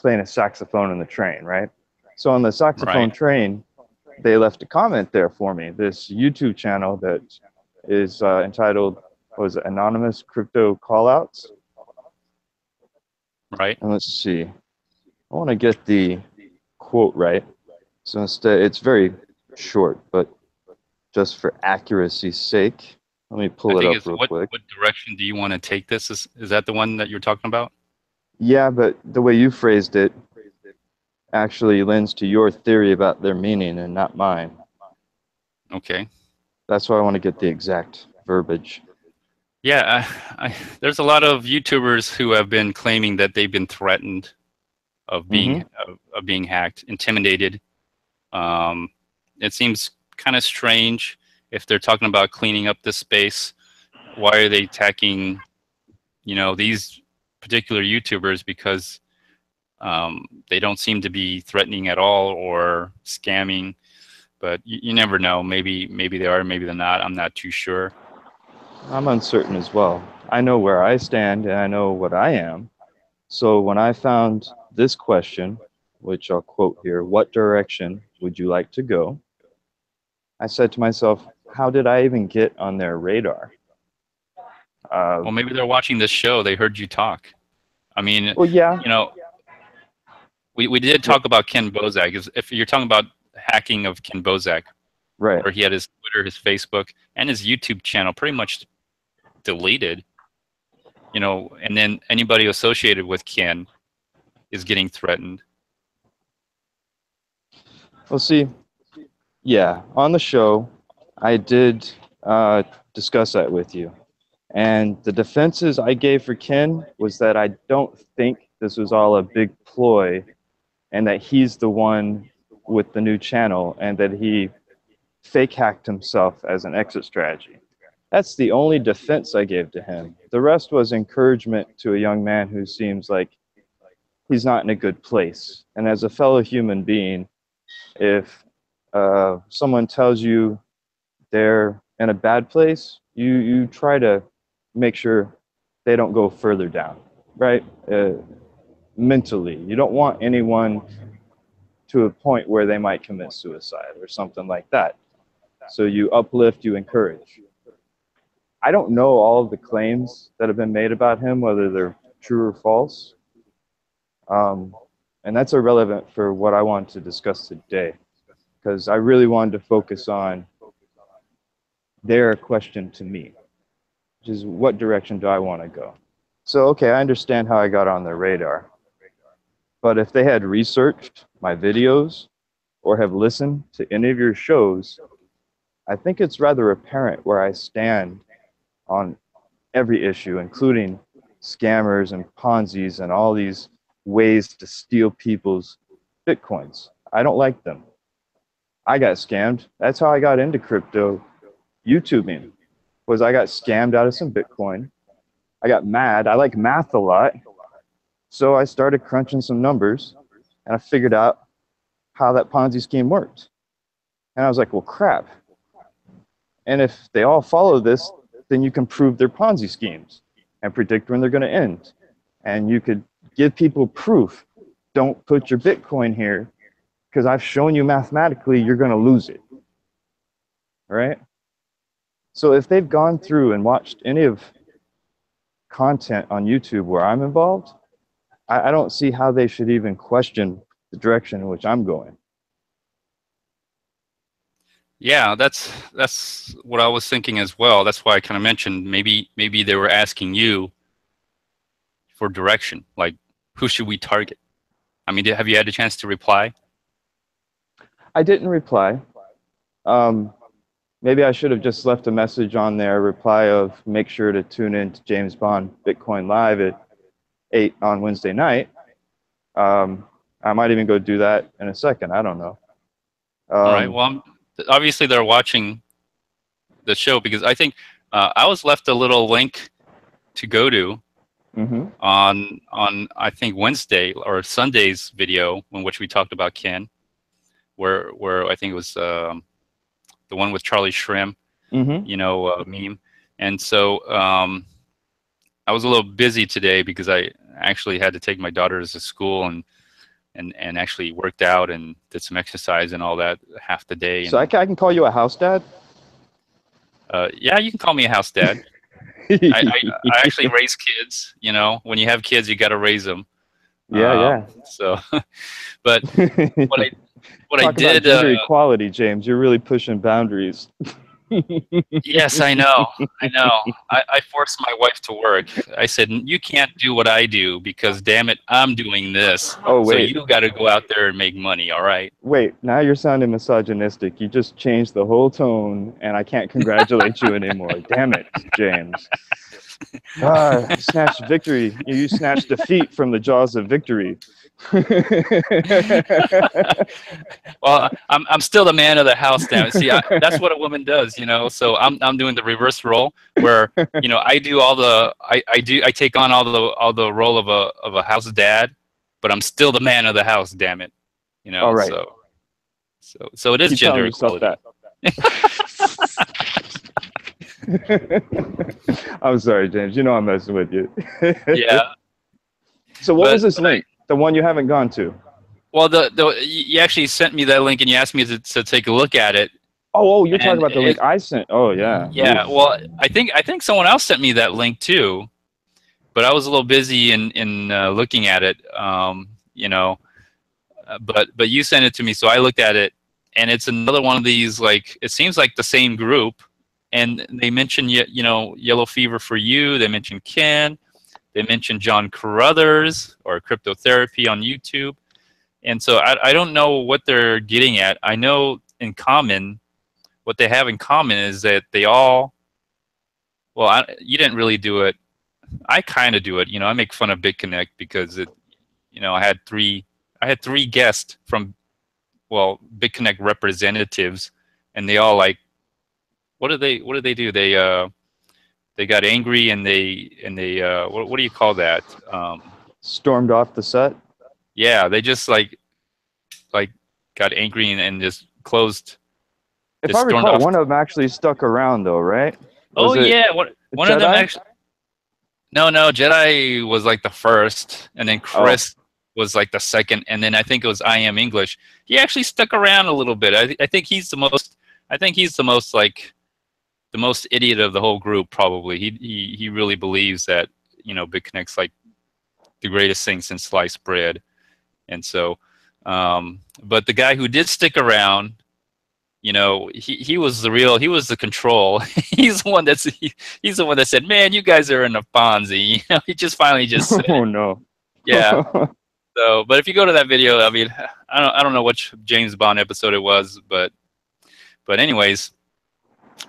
playing a saxophone in the train, right? So on the saxophone Right. train, they left a comment there for me. This YouTube channel that is entitled, what was it, Anonymous Crypto Callouts? Right. And let's see. I want to get the quote right. So instead, it's very short, but just for accuracy's sake, let me I pull it think up it's real quick. what direction do you want to take this? Is that the one that you're talking about? Yeah, but the way you phrased it actually lends to your theory about their meaning and not mine. Okay. That's why I want to get the exact verbiage. Yeah, there's a lot of YouTubers who have been claiming that they've been threatened Mm-hmm. of being hacked, intimidated. Um, it seems kind of strange if they're talking about cleaning up this space. Why are they attacking, these particular YouTubers? Because they don't seem to be threatening at all or scamming. But you never know. Maybe they are, maybe they're not. I'm not too sure. I'm uncertain as well. I know where I stand and I know what I am. So when I found this question, which I'll quote here, what direction would you like to go? I said to myself, how did I even get on their radar? Uh, Well, maybe they're watching this show. They heard you talk. I mean, well, yeah, you know, we did talk about Ken Bozak. If you're talking about hacking of Ken Bozak, right. where he had his Twitter, his Facebook, and his YouTube channel pretty much deleted, and then anybody associated with Ken is getting threatened. Well, see, yeah, on the show, I did discuss that with you. And the defenses I gave for Ken was that I don't think this was all a big ploy and that he's the one with the new channel and that he fake hacked himself as an exit strategy. That's the only defense I gave to him. The rest was encouragement to a young man who seems like he's not in a good place. And as a fellow human being, if someone tells you they're in a bad place, you try to make sure they don't go further down, right? Mentally, you don't want anyone to a point where they might commit suicide or something like that. So you uplift, you encourage. I don't know all of the claims that have been made about him, whether they're true or false. Um, and that's irrelevant for what I want to discuss today, because I really wanted to focus on their question to me, which is what direction do I want to go? So, okay, I understand how I got on their radar. But if they had researched my videos or have listened to any of your shows, I think it's rather apparent where I stand on every issue, including scammers and Ponzi's and all these ways to steal people's Bitcoins. I don't like them. I got scammed. That's how I got into crypto YouTubing, was I got scammed out of some Bitcoin. I got mad. I like math a lot. So I started crunching some numbers and I figured out how that Ponzi scheme worked. And I was like, well, crap. And if they all follow this, then you can prove their Ponzi schemes and predict when they're going to end. And you could give people proof. Don't put your Bitcoin here because I've shown you mathematically you're going to lose it. Right? So if they've gone through and watched any of content on YouTube where I'm involved, I don't see how they should even question the direction in which I'm going. Yeah, that's what I was thinking as well. That's why I kind of mentioned maybe they were asking you for direction, like who should we target? I mean, have you had a chance to reply? I didn't reply. Um, Maybe I should have just left a message on their reply of make sure to tune in to James Bond Bitcoin Live at 8 on Wednesday night. I might even go do that in a second. I don't know. All right. Um, Well, obviously they're watching the show because I think I was left a little link to go to mhm. on I think Wednesday or Sunday's video in which we talked about Ken, where I think it was the one with Charlie Shrimp, Mhm. meme, and so I was a little busy today because I actually had to take my daughters to school and actually worked out and did some exercise and all that half the day. So And I can call you a house dad. yeah, you can call me a house dad. I actually raise kids. When you have kids, you got to raise them. Yeah, yeah. So, but what I what I Talk about did. gender equality, James. You're really pushing boundaries. Yes, I know. I know. I forced my wife to work. I said, you can't do what I do because, damn it, I'm doing this. Oh, So wait. you got to go out there and make money, all right? Wait, now you're sounding misogynistic. You just changed the whole tone, and I can't congratulate you anymore. Damn it, James. You snatched victory. You snatched defeat from the jaws of victory. Well, I'm still the man of the house, damn it. See, that's what a woman does, So I'm doing the reverse role where, I do I take on all the role of a house dad, but I'm still the man of the house, damn it. All right. So it is Keep telling gender yourself equality. that. I'm sorry, James. You know I'm messing with you. Yeah. So what was But this link? The one you haven't gone to? well, you actually sent me that link and you asked me to take a look at it. Oh, you're talking And about the link I sent. Oh, yeah. yeah, Oof. well, I think someone else sent me that link too, but I was a little busy in looking at it. But you sent it to me, so I looked at it, and it's another one of these, like, it seems like the same group, and they mention Yellow Fever for You. They mention Ken. They mention John Carruthers or Cryptotherapy on YouTube. And so I don't know what they're getting at. I know what they have in common is that they all, well, you didn't really do it. I kind of do it. I make fun of BitConnect because I had three guests from, well, BitConnect representatives, and they all, like, what did they do? They got angry and they what do you call that? Stormed off the set. Yeah, they just like got angry and just closed. If I Just stormed recall, off. one of them actually stuck around, though, right? Oh Was it yeah, one of them Jedi? actually. No, Jedi was like the first, and then Oh, Chris was like the second, and then I think it was I Am English. He actually stuck around a little bit. I think he's the most. I think he's the most, like, the most idiot of the whole group. Probably he really believes that BitConnect's like the greatest thing since sliced bread, and so. But the guy who did stick around, he was he was the control. He's the one he's the one that said, "Man, you guys are in a Ponzi." He just finally just said oh it. no. Yeah. So, but if you go to that video, I mean, I don't know which James Bond episode it was, but anyways,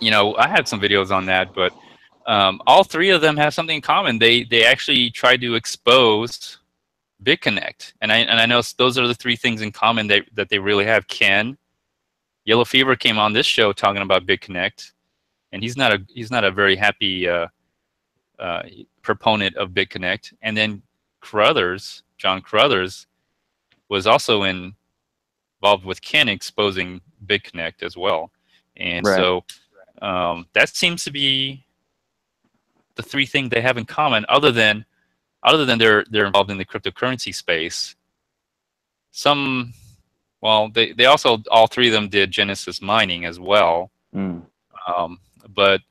I had some videos on that, but all three of them have something in common. They actually tried to expose BitConnect, and I know those are the three things in common that they really have. Ken Yellow Fever came on this show talking about BitConnect, and he's not a very happy uh, proponent of BitConnect. And then John Carruthers, was also involved with Ken exposing BitConnect as well. And Right. so that seems to be the three things they have in common, other than they're involved in the cryptocurrency space. Some Well, they also, all three of them did Genesis mining as well, Mm. um, but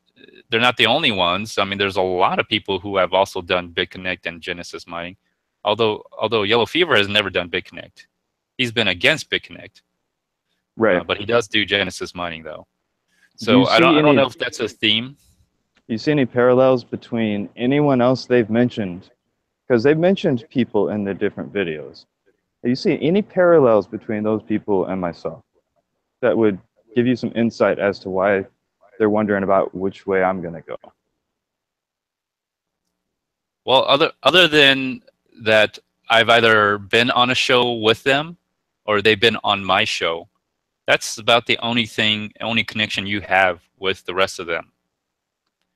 they're not the only ones. I mean, there's a lot of people who have also done BitConnect and Genesis mining. Although Yellow Fever has never done BitConnect, he's been against BitConnect, Right. but he does do Genesis mining though. Do you So I don't see I don't any know if that's a theme. you see any parallels between anyone else they've mentioned? Because they've mentioned people in the different videos. Do you see any parallels between those people and myself that would give you some insight as to why they're wondering about which way I'm going to go? Well, other than that I've either been on a show with them or they've been on my show. That's about the only connection you have with the rest of them.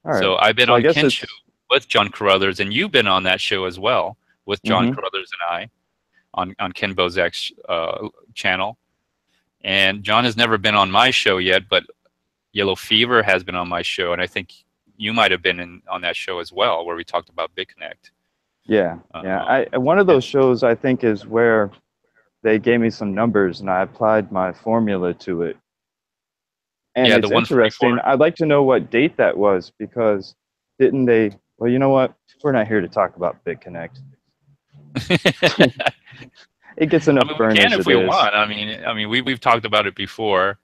All right. So I've been So I on guess Ken's show it's. with John Carruthers, and you've been on that show as well with John Mm-hmm. Carruthers and I on Ken Bozak's channel. And John has never been on my show yet, but Yellow Fever has been on my show, and I think you might have been on that show as well, where we talked about BitConnect. Yeah. Yeah. Um, One of those and shows I think is where they gave me some numbers and I applied my formula to it. And yeah, the it's interesting. 144. I'd like to know what date that was because didn't they? Well, you know what? We're not here to talk about BitConnect. It gets I enough mean, we burn can as if it we is. want. I mean, we've talked about it before.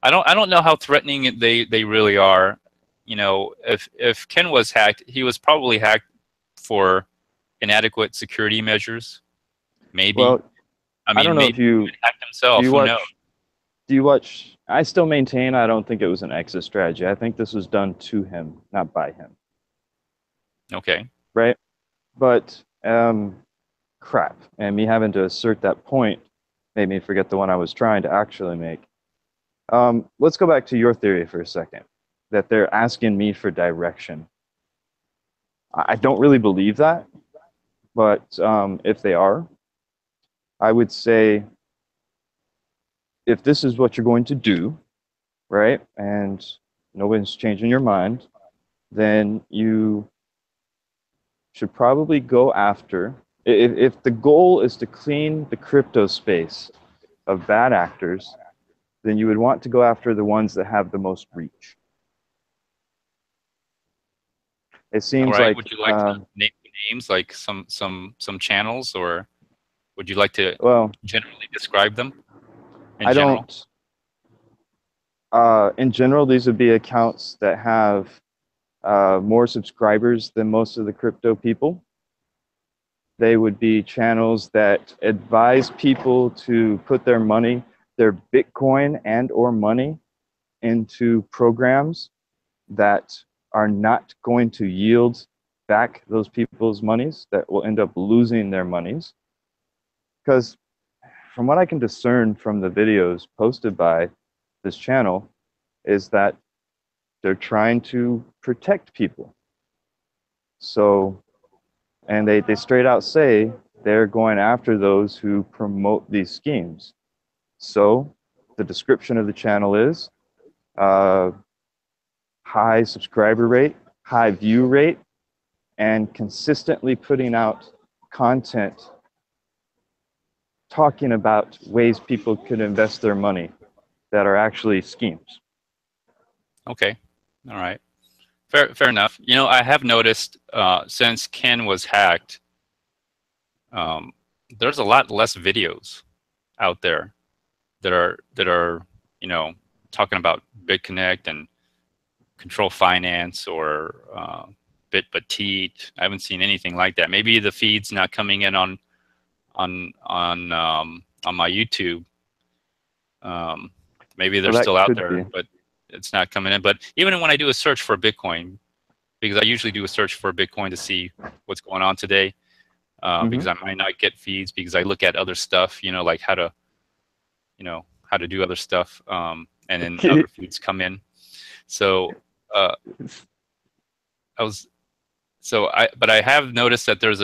I don't know how threatening they really are. You know, if Ken was hacked, he was probably hacked for inadequate security measures. Maybe. Well, I I don't mean, know if maybe he you even hacked do himself. you Who knows? watch do you watch I still maintain I don't think it was an exit strategy. I think this was done to him, not by him. Okay. Right? But crap. And me having to assert that point made me forget the one I was trying to actually make. Let's go back to your theory for a second, that they're asking me for direction. I don't really believe that, but if they are, I would say if this is what you're going to do, right, and nobody's changing your mind, then you should probably go after, if the goal is to clean the crypto space of bad actors, then you would want to go after the ones that have the most reach. It All seems right. like, Would you like to name names, like some channels, or would you like to well, generally describe them in I general? don't, in general, these would be accounts that have more subscribers than most of the crypto people. They would be channels that advise people to put their money, their Bitcoin and or money into programs that are not going to yield back those people's monies, that will end up losing their monies. Because from what I can discern from the videos posted by this channel is that they're trying to protect people. So, and they straight out say they're going after those who promote these schemes. So the description of the channel is uh, high subscriber rate, high view rate, and consistently putting out content talking about ways people could invest their money that are actually schemes. Okay. All right. Fair enough. You know, I have noticed since Ken was hacked, um, there's a lot less videos out there that are talking about BitConnect and Control Finance or BitBatit. I haven't seen anything like that. Maybe the feed's not coming in on my YouTube. Um, Maybe they're Well, that still out could there, be. but it's not coming in. But even when I do a search for Bitcoin, because I usually do a search for Bitcoin to see what's going on today, Mm-hmm. because I might not get feeds because I look at other stuff, like how to do other stuff, and then other feeds come in. So uh, I was but I have noticed that there's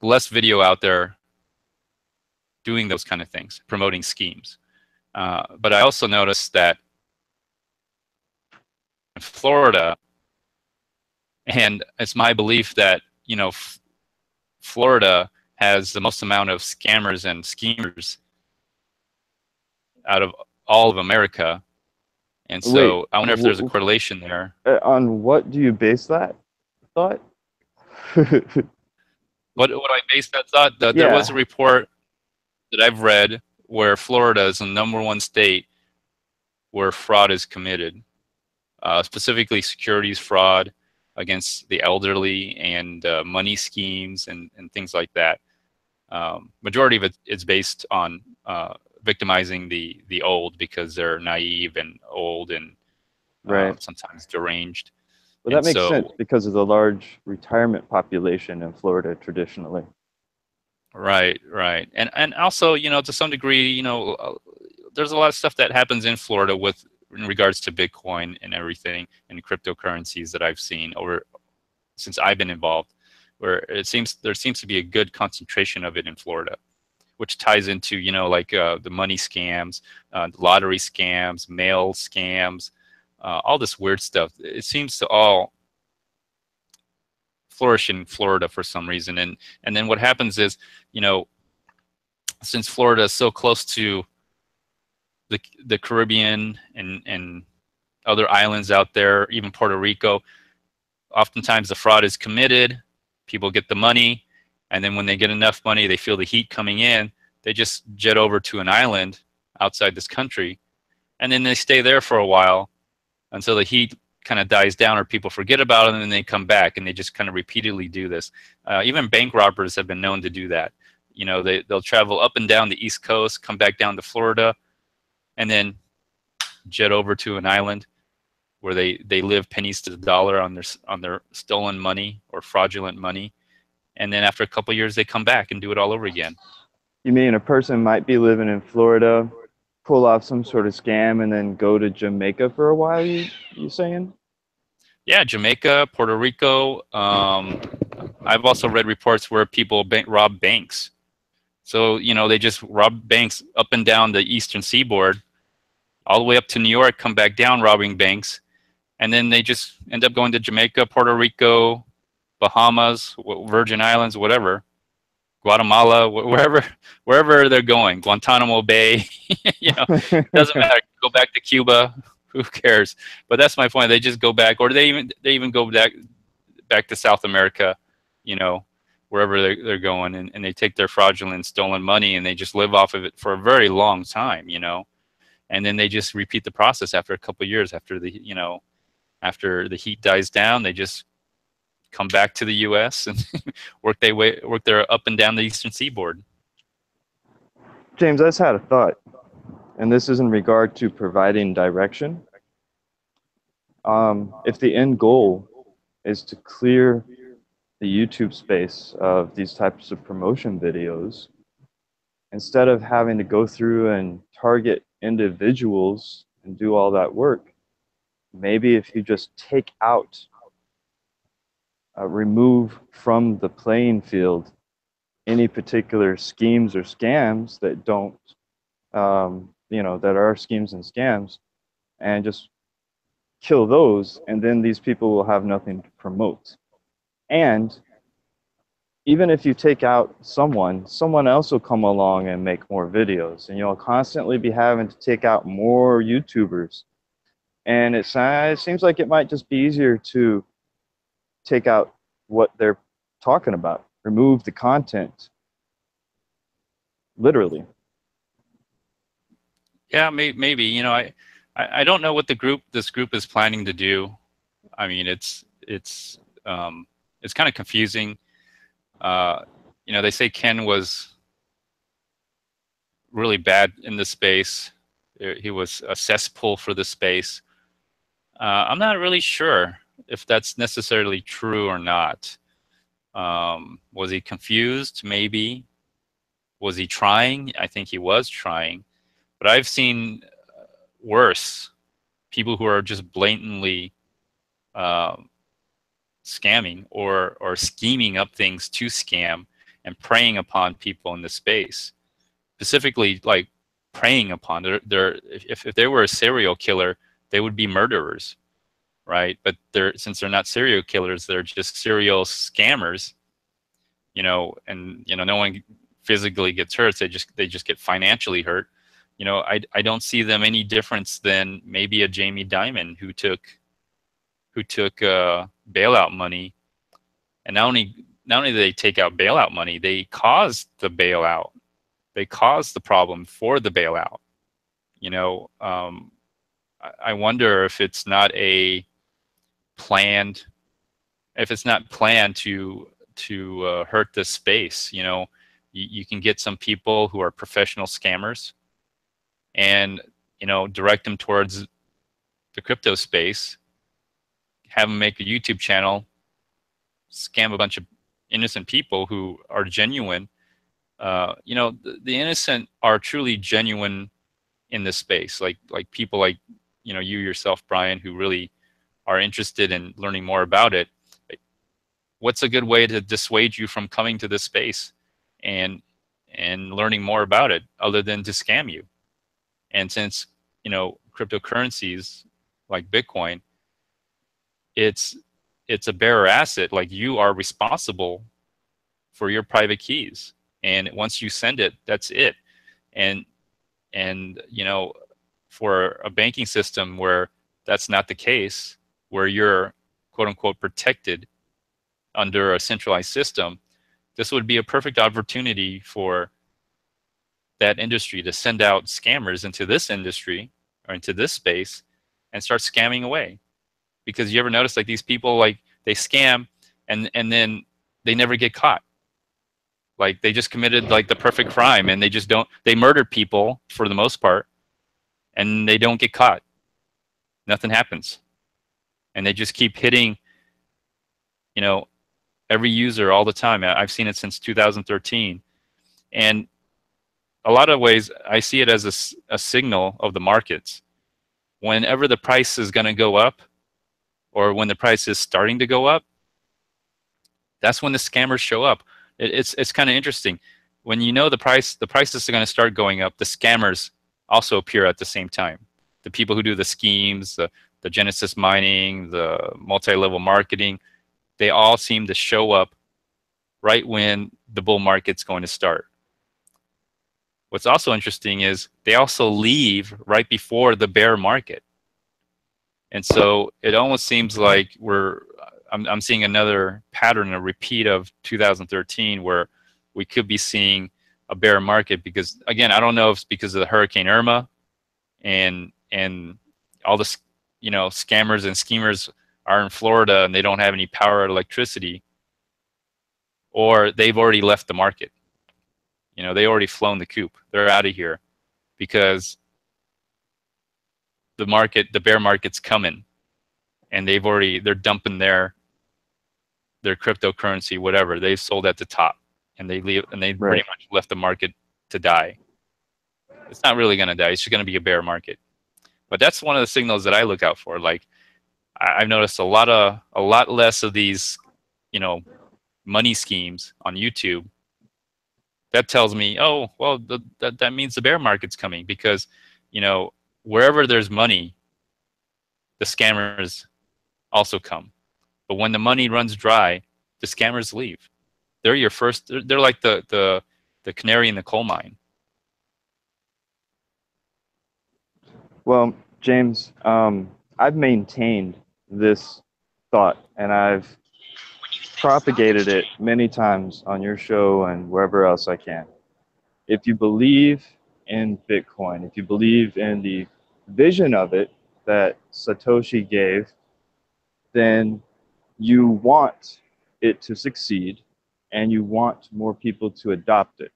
less video out there doing those kind of things, promoting schemes. But I also noticed that in Florida, and it's my belief that Florida has the most amount of scammers and schemers out of all of America, and Wait, so I wonder if there's a correlation there. on what do you base that thought? What I base that thought? There was a Yeah, report that I've read where Florida is the #1 state where fraud is committed, specifically securities fraud against the elderly and money schemes and things like that. Majority of it is based on victimizing the old because they're naive and old and right. sometimes deranged. But that And makes sense so, because of the large retirement population in Florida traditionally. right, right. And also, to some degree, there's a lot of stuff that happens in Florida with in regards to Bitcoin and everything and cryptocurrencies that I've seen over since I've been involved, where there seems to be a good concentration of it in Florida, which ties into like the money scams, lottery scams, mail scams, all this weird stuff. It seems to all flourish in Florida for some reason, and then what happens is, you know, since Florida is so close to the Caribbean and other islands out there, even Puerto Rico, oftentimes the fraud is committed. People get the money, and then when they get enough money, they feel the heat coming in. They just jet over to an island outside this country, and then they stay there for a while until the heat kind of dies down or people forget about it, and then they come back, and they just kind of repeatedly do this. Even bank robbers have been known to do that. They'll travel up and down the East Coast, come back down to Florida, and then jet over to an island where they live pennies to the dollar on their stolen money or fraudulent money, and then after a couple of years they come back and do it all over again. You mean a person might be living in Florida, pull off some sort of scam, and then go to Jamaica for a while? You saying? Yeah, Jamaica, Puerto Rico. I've also read reports where people rob banks. So they just rob banks up and down the eastern seaboard, all the way up to New York, come back down robbing banks, and then they just end up going to Jamaica, Puerto Rico, Bahamas, Virgin Islands, whatever, Guatemala, wherever they're going, Guantanamo Bay. It doesn't matter. Go back to Cuba. Who cares? But that's my point. They just go back, or they even go back to South America, you know, wherever they're going, and they take their fraudulent stolen money and they just live off of it for a very long time, and then they just repeat the process after a couple of years after the heat dies down. They just come back to the U.S. and work their up and down the eastern seaboard. James, I just had a thought, and this is in regard to providing direction. If the end goal is to clear the YouTube space of these types of promotion videos, instead of having to go through and target individuals and do all that work, maybe if you just take out, remove from the playing field any particular schemes or scams that don't, that are schemes and scams, and just kill those, and then these people will have nothing to promote. And even if you take out someone else will come along and make more videos, and you'll constantly be having to take out more YouTubers. And it seems like it might just be easier to take out what they're talking about, remove the content, literally. Yeah, maybe. I don't know what this group is planning to do. I mean, it's kind of confusing. They say Ken was really bad in the space. He was a cesspool for the space. I'm not really sure if that's necessarily true or not. Was he confused? Maybe. Was he trying? I think he was trying. But I've seen worse people who are just blatantly uh, scamming or scheming up things to scam and preying upon people in the space. Specifically, like preying upon if they were a serial killer, they would be murderers, right? But since they're not serial killers, they're just serial scammers, and no one physically gets hurt. They just get financially hurt. I don't see them any difference than maybe a Jamie Dimon who took bailout money, and not only did they take out bailout money, they caused the bailout. They caused the problem for the bailout. I wonder if it's not planned to hurt this space. You can get some people who are professional scammers and direct them towards the crypto space, have them make a YouTube channel, scam a bunch of innocent people who are genuine. The innocent are truly genuine in this space, like people like you yourself, Brian, who really are interested in learning more about it. What's a good way to dissuade you from coming to this space and learning more about it other than to scam you? And since cryptocurrencies like Bitcoin, it's it's a bearer asset. Like, you are responsible for your private keys, and once you send it, that's it. And for a banking system where that's not the case, where you're quote unquote protected under a centralized system, this would be a perfect opportunity for that industry to send out scammers into this industry or into this space and start scamming away. Because you ever notice, like, these people, like, they scam and then they never get caught. Like, they just committed like the perfect crime and they murdered people for the most part, and they don't get caught. Nothing happens. And they just keep hitting, you know, every user all the time. I've seen it since 2013. And a lot of ways, I see it as a signal of the markets. Whenever the price is going to go up, or when the price is starting to go up, that's when the scammers show up. It's kind of interesting. When the prices are going to start going up, the scammers also appear at the same time. The people who do the schemes, the Genesis mining, the multi-level marketing, they all seem to show up right when the bull market's going to start. What's also interesting is they also leave right before the bear market. And so it almost seems like I'm seeing another pattern, a repeat of 2013, where we could be seeing a bear market. Because, again, I don't know if it's because of the Hurricane Irma and all the scammers and schemers are in Florida and they don't have any power or electricity, or they've already left the market. They already flown the coop. They're out of here because the bear market's coming, and they're dumping their cryptocurrency, whatever they've sold at the top, and they leave, and they Right. pretty much left the market to die. It's not really going to die. It's just going to be a bear market. But that's one of the signals that I look out for. Like, I've noticed a lot less of these, money schemes on YouTube. That tells me, oh, well, that means the bear market's coming, because, wherever there's money, the scammers also come. But when the money runs dry, the scammers leave. They're your first. They're like the canary in the coal mine. Well, James, I've maintained this thought and I've propagated it many times on your show and wherever else I can. If you believe in Bitcoin, if you believe in the vision of it that Satoshi gave, then you want it to succeed and you want more people to adopt it.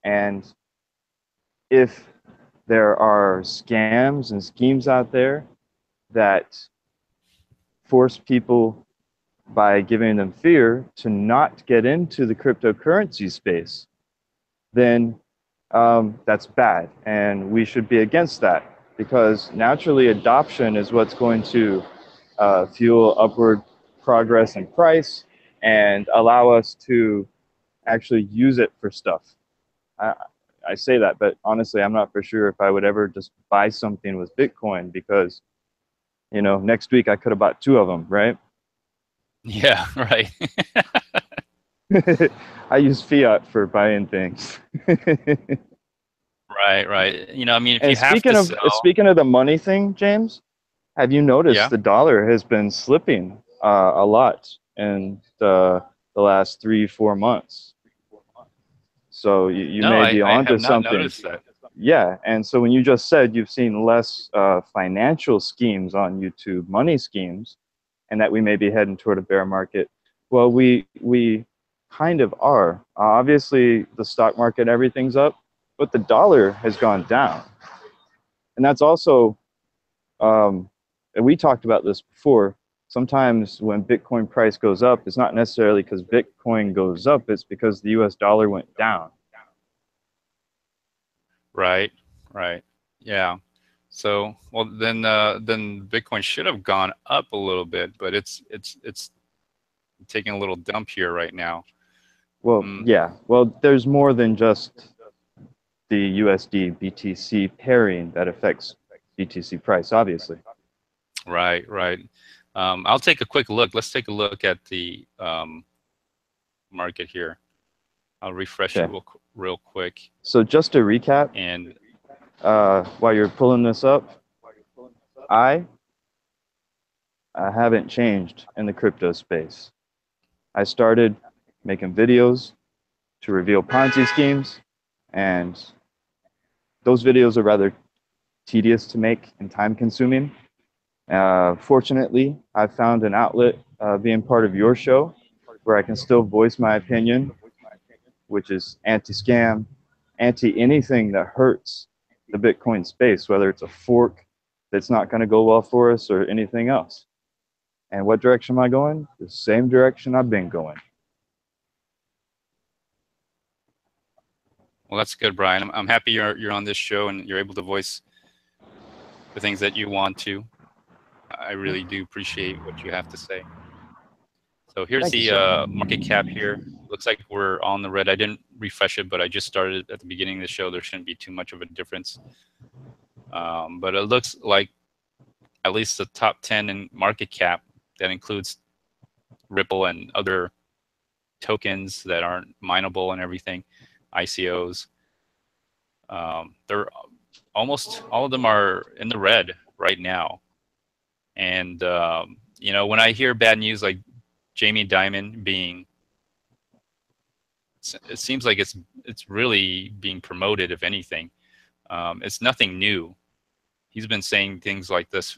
And if there are scams and schemes out there that force people by giving them fear to not get into the cryptocurrency space, then that's bad. And we should be against that, because naturally adoption is what's going to fuel upward progress in price and allow us to actually use it for stuff. I, I say that, but honestly, I'm not for sure if I would ever just buy something with Bitcoin, because, next week I could have bought two of them, right? Yeah, right. I use fiat for buying things. Right, right. I mean, if you And have to sell, speaking of the money thing, James, have you noticed yeah. the dollar has been slipping a lot in the last 3-4 months? So you No, may be I onto have not something. noticed that. Yeah, and so when you just said you've seen less financial schemes on YouTube, money schemes, and that we may be heading toward a bear market, well, we kind of are. Obviously, the stock market, everything's up, but the dollar has gone down, and that's also, and we talked about this before. sometimes when Bitcoin price goes up, it's not necessarily because Bitcoin goes up, it's because the US dollar went down. Right, right. Yeah. So, well, then Bitcoin should have gone up a little bit, but it's taking a little dump here right now. Well, Mm, yeah. Well, there's more than just the USD BTC pairing that affects BTC price, obviously. right, right. I'll take a quick look. Let's take a look at the market here. I'll refresh it Okay. real quick. So just to recap, And while you're pulling this up, I haven't changed in the crypto space. I started making videos to reveal Ponzi schemes, and those videos are rather tedious to make and time consuming. Fortunately, I found an outlet being part of your show where I can still voice my opinion, which is anti scam, anti anything that hurts the Bitcoin space, whether it's a fork that's not going to go well for us or anything else. And what direction am I going? The same direction I've been going. well, that's good, Brian. I'm happy you're on this show and you're able to voice the things that you want to. I really do appreciate what you have to say. So here's Thank you, the sir. market cap here. Looks like we're on the red. I didn't refresh it, but I just started at the beginning of the show. There shouldn't be too much of a difference. But it looks like at least the top 10 in market cap, that includes Ripple and other tokens that aren't mineable and everything, ICOs. They're almost all of them are in the red right now. And when I hear bad news like Jamie Dimon being, it seems like it's really being promoted. If anything, it's nothing new. He's been saying things like this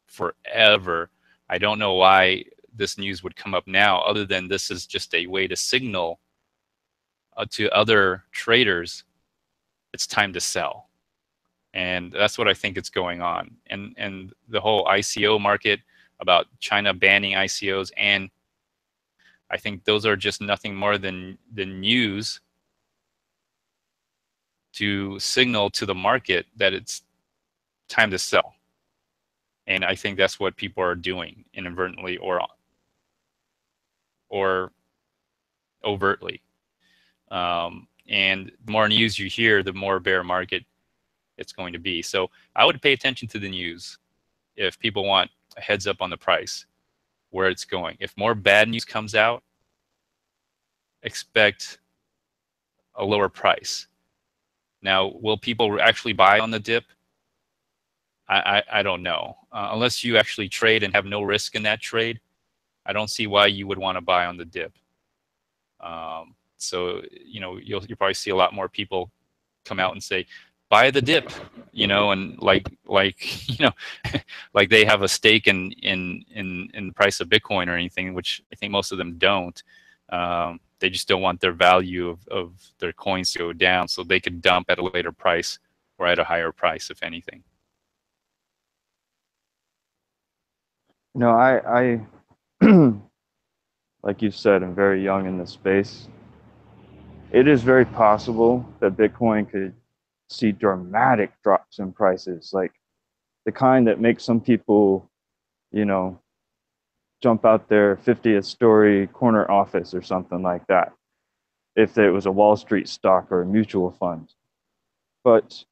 forever. I don't know why this news would come up now, other than this is just a way to signal to other traders it's time to sell. And that's what I think is going on. And the whole ICO market, about China banning ICOs, and I think those are just nothing more than the news to signal to the market that it's time to sell. And I think that's what people are doing inadvertently or overtly. And the more news you hear, the more bear market it's going to be. So I would pay attention to the news if people want a heads up on the price, where it's going. If more bad news comes out, expect a lower price. Now, will people actually buy on the dip? I don't know. Unless you actually trade and have no risk in that trade, I don't see why you would want to buy on the dip. So you'll probably see a lot more people come out and say, buy the dip, and like like they have a stake in the price of Bitcoin or anything, which I think most of them don't. They just don't want their value of their coins to go down, so they could dump at a later price or at a higher price, if anything. No, like you said, I'm very young in this space. It is very possible that Bitcoin could see dramatic drops in prices, like the kind that makes some people, you know, jump out their 50th story corner office or something like that, if it was a Wall Street stock or a mutual fund. But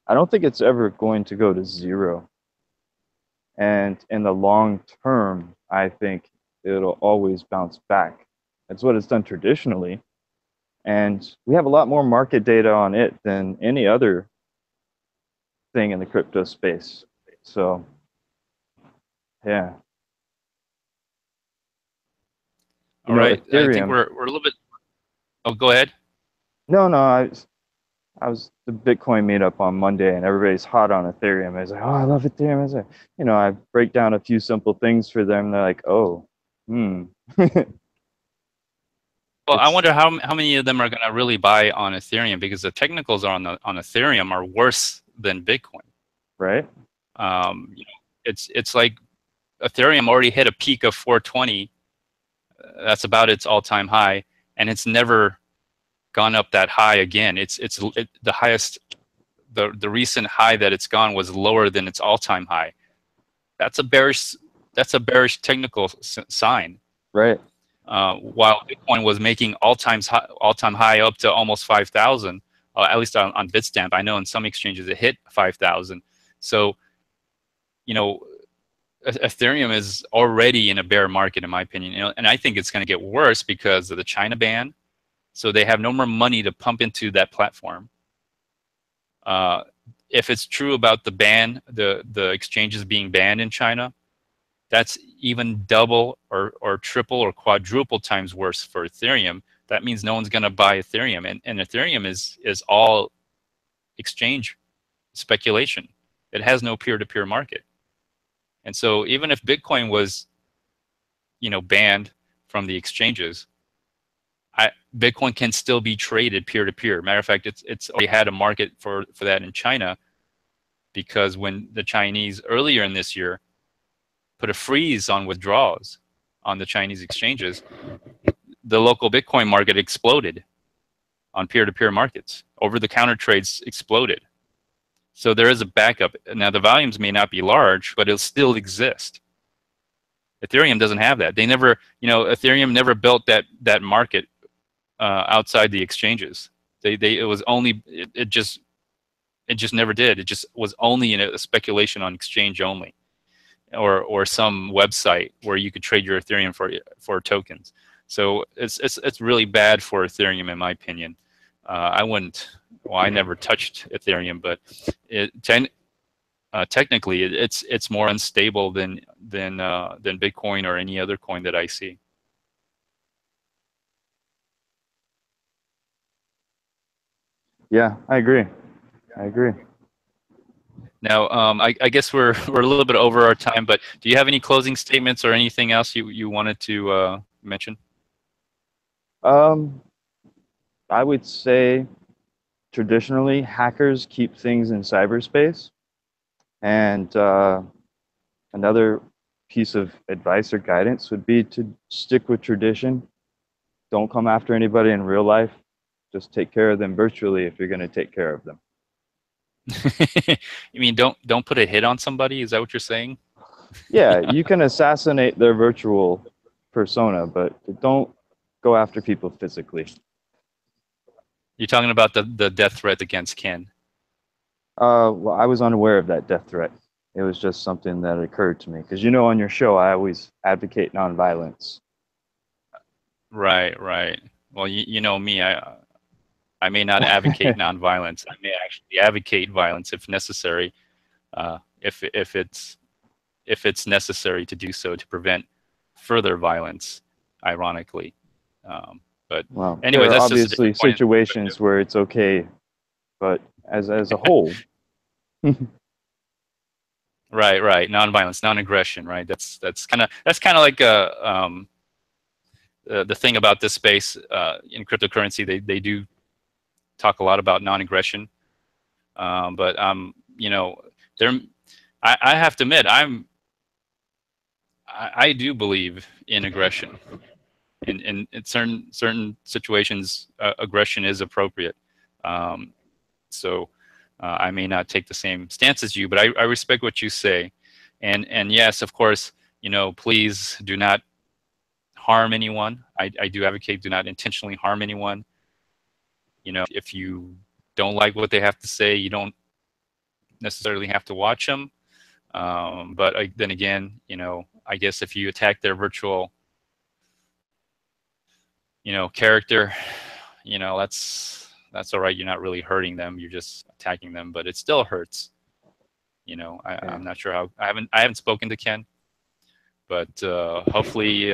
I don't think it's ever going to go to zero. And in the long term, I think it'll always bounce back. That's what it's done traditionally. And we have a lot more market data on it than any other thing in the crypto space. So, yeah. All right, I think Ethereum. we're a little bit. Oh, go ahead. No, no, I was the Bitcoin meetup on Monday, and everybody's hot on Ethereum. I was like, oh, I love Ethereum. I was like, I break down a few simple things for them. They're like, oh, hmm. Well, I It's wonder how many of them are going to really buy on Ethereum, because the technicals on Ethereum are worse than Bitcoin. right. Um, you know, it's like Ethereum already hit a peak of 420. That's about its all-time high, and it's never gone up that high again. The highest, the recent high that it's gone was lower than its all-time high. That's a bearish technical sign. Right. While Bitcoin was making all-time high up to almost 5,000, at least on Bitstamp. I know in some exchanges it hit 5,000. So, you know, Ethereum is already in a bear market, in my opinion. And I think it's going to get worse because of the China ban. So they have no more money to pump into that platform. If it's true about the ban, the exchanges being banned in China, that's even double or triple or quadruple times worse for Ethereum. That means no one's going to buy Ethereum. And Ethereum is all exchange speculation. It has no peer-to-peer market. And so even if Bitcoin was, banned from the exchanges, Bitcoin can still be traded peer-to-peer. Matter of fact, it's already had a market for that in China, because when the Chinese earlier in this year put a freeze on withdrawals on the Chinese exchanges, the local Bitcoin market exploded on peer-to-peer markets. Over-the-counter trades exploded. So there is a backup. Now, the volumes may not be large, but it'll still exist. Ethereum doesn't have that. They never, Ethereum never built that market outside the exchanges. It was only, it just never did. It just was only in a speculation on exchange only, or some website where you could trade your Ethereum for tokens. So it's really bad for Ethereum, in my opinion. I wouldn't. Well, I never touched Ethereum, but technically, it's more unstable than Bitcoin or any other coin that I see. Yeah, I agree. I agree. Now, I guess we're a little bit over our time, but do you have any closing statements or anything else you wanted to mention? Um, I would say traditionally hackers keep things in cyberspace, and another piece of advice or guidance would be to stick with tradition. Don't come after anybody in real life. Just take care of them virtually if you're going to take care of them. You mean don't put a hit on somebody? Is that what you're saying? Yeah, you can assassinate their virtual persona, but don't go after people physically. You're talking about the death threat against Ken. Well, I was unaware of that death threat. It was just something that occurred to me because on your show I always advocate nonviolence. Right, right. Well, you know me. I may not advocate nonviolence. I may actually advocate violence if necessary. If it's necessary to do so to prevent further violence, ironically. But Well, there anyway, are that's just a obviously different point of situations perspective. where it's okay, but as a whole, Right, right. Nonviolence, non-aggression. Right. That's kind of like the thing about this space in cryptocurrency. They do talk a lot about non-aggression, but there. I have to admit, I do believe in aggression. In certain situations, aggression is appropriate. Um, so I may not take the same stance as you, but I respect what you say. And yes, of course, please do not harm anyone. I do advocate do not intentionally harm anyone. If you don't like what they have to say, you don't necessarily have to watch them. But then again, I guess if you attack their virtual, character, that's all right. You're not really hurting them. You're just attacking them, but it still hurts. yeah. I'm not sure how. I haven't spoken to Ken, but hopefully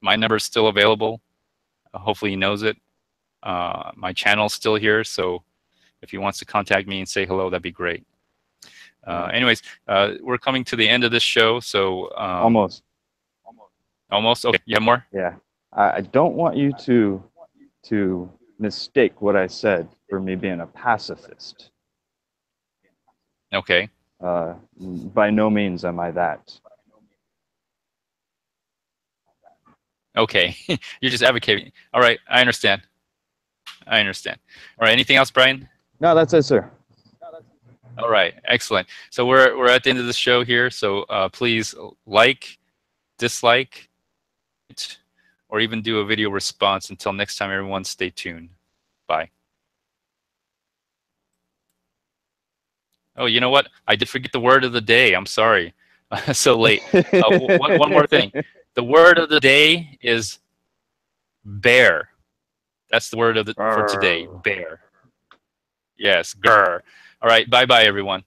my number is still available. Hopefully he knows it. My channel's still here, so if he wants to contact me and say hello, that'd be great. Anyways, we're coming to the end of this show, so Almost. almost. Okay, you have more? Yeah. I don't want you to mistake what I said for me being a pacifist. Okay. By no means am I that. Okay, you're just advocating. All right, I understand. I understand. All right, anything else, Brian? No, that's it, sir. All right, excellent. So we're at the end of the show here. So please like, dislike, or even do a video response. Until next time, everyone, stay tuned. Bye. Oh, you know what? I did forget the word of the day. I'm sorry. So late. One more thing. The word of the day is bear. That's the word of the for today. Arr. Bear. Yes, grr. All right. Bye bye, everyone.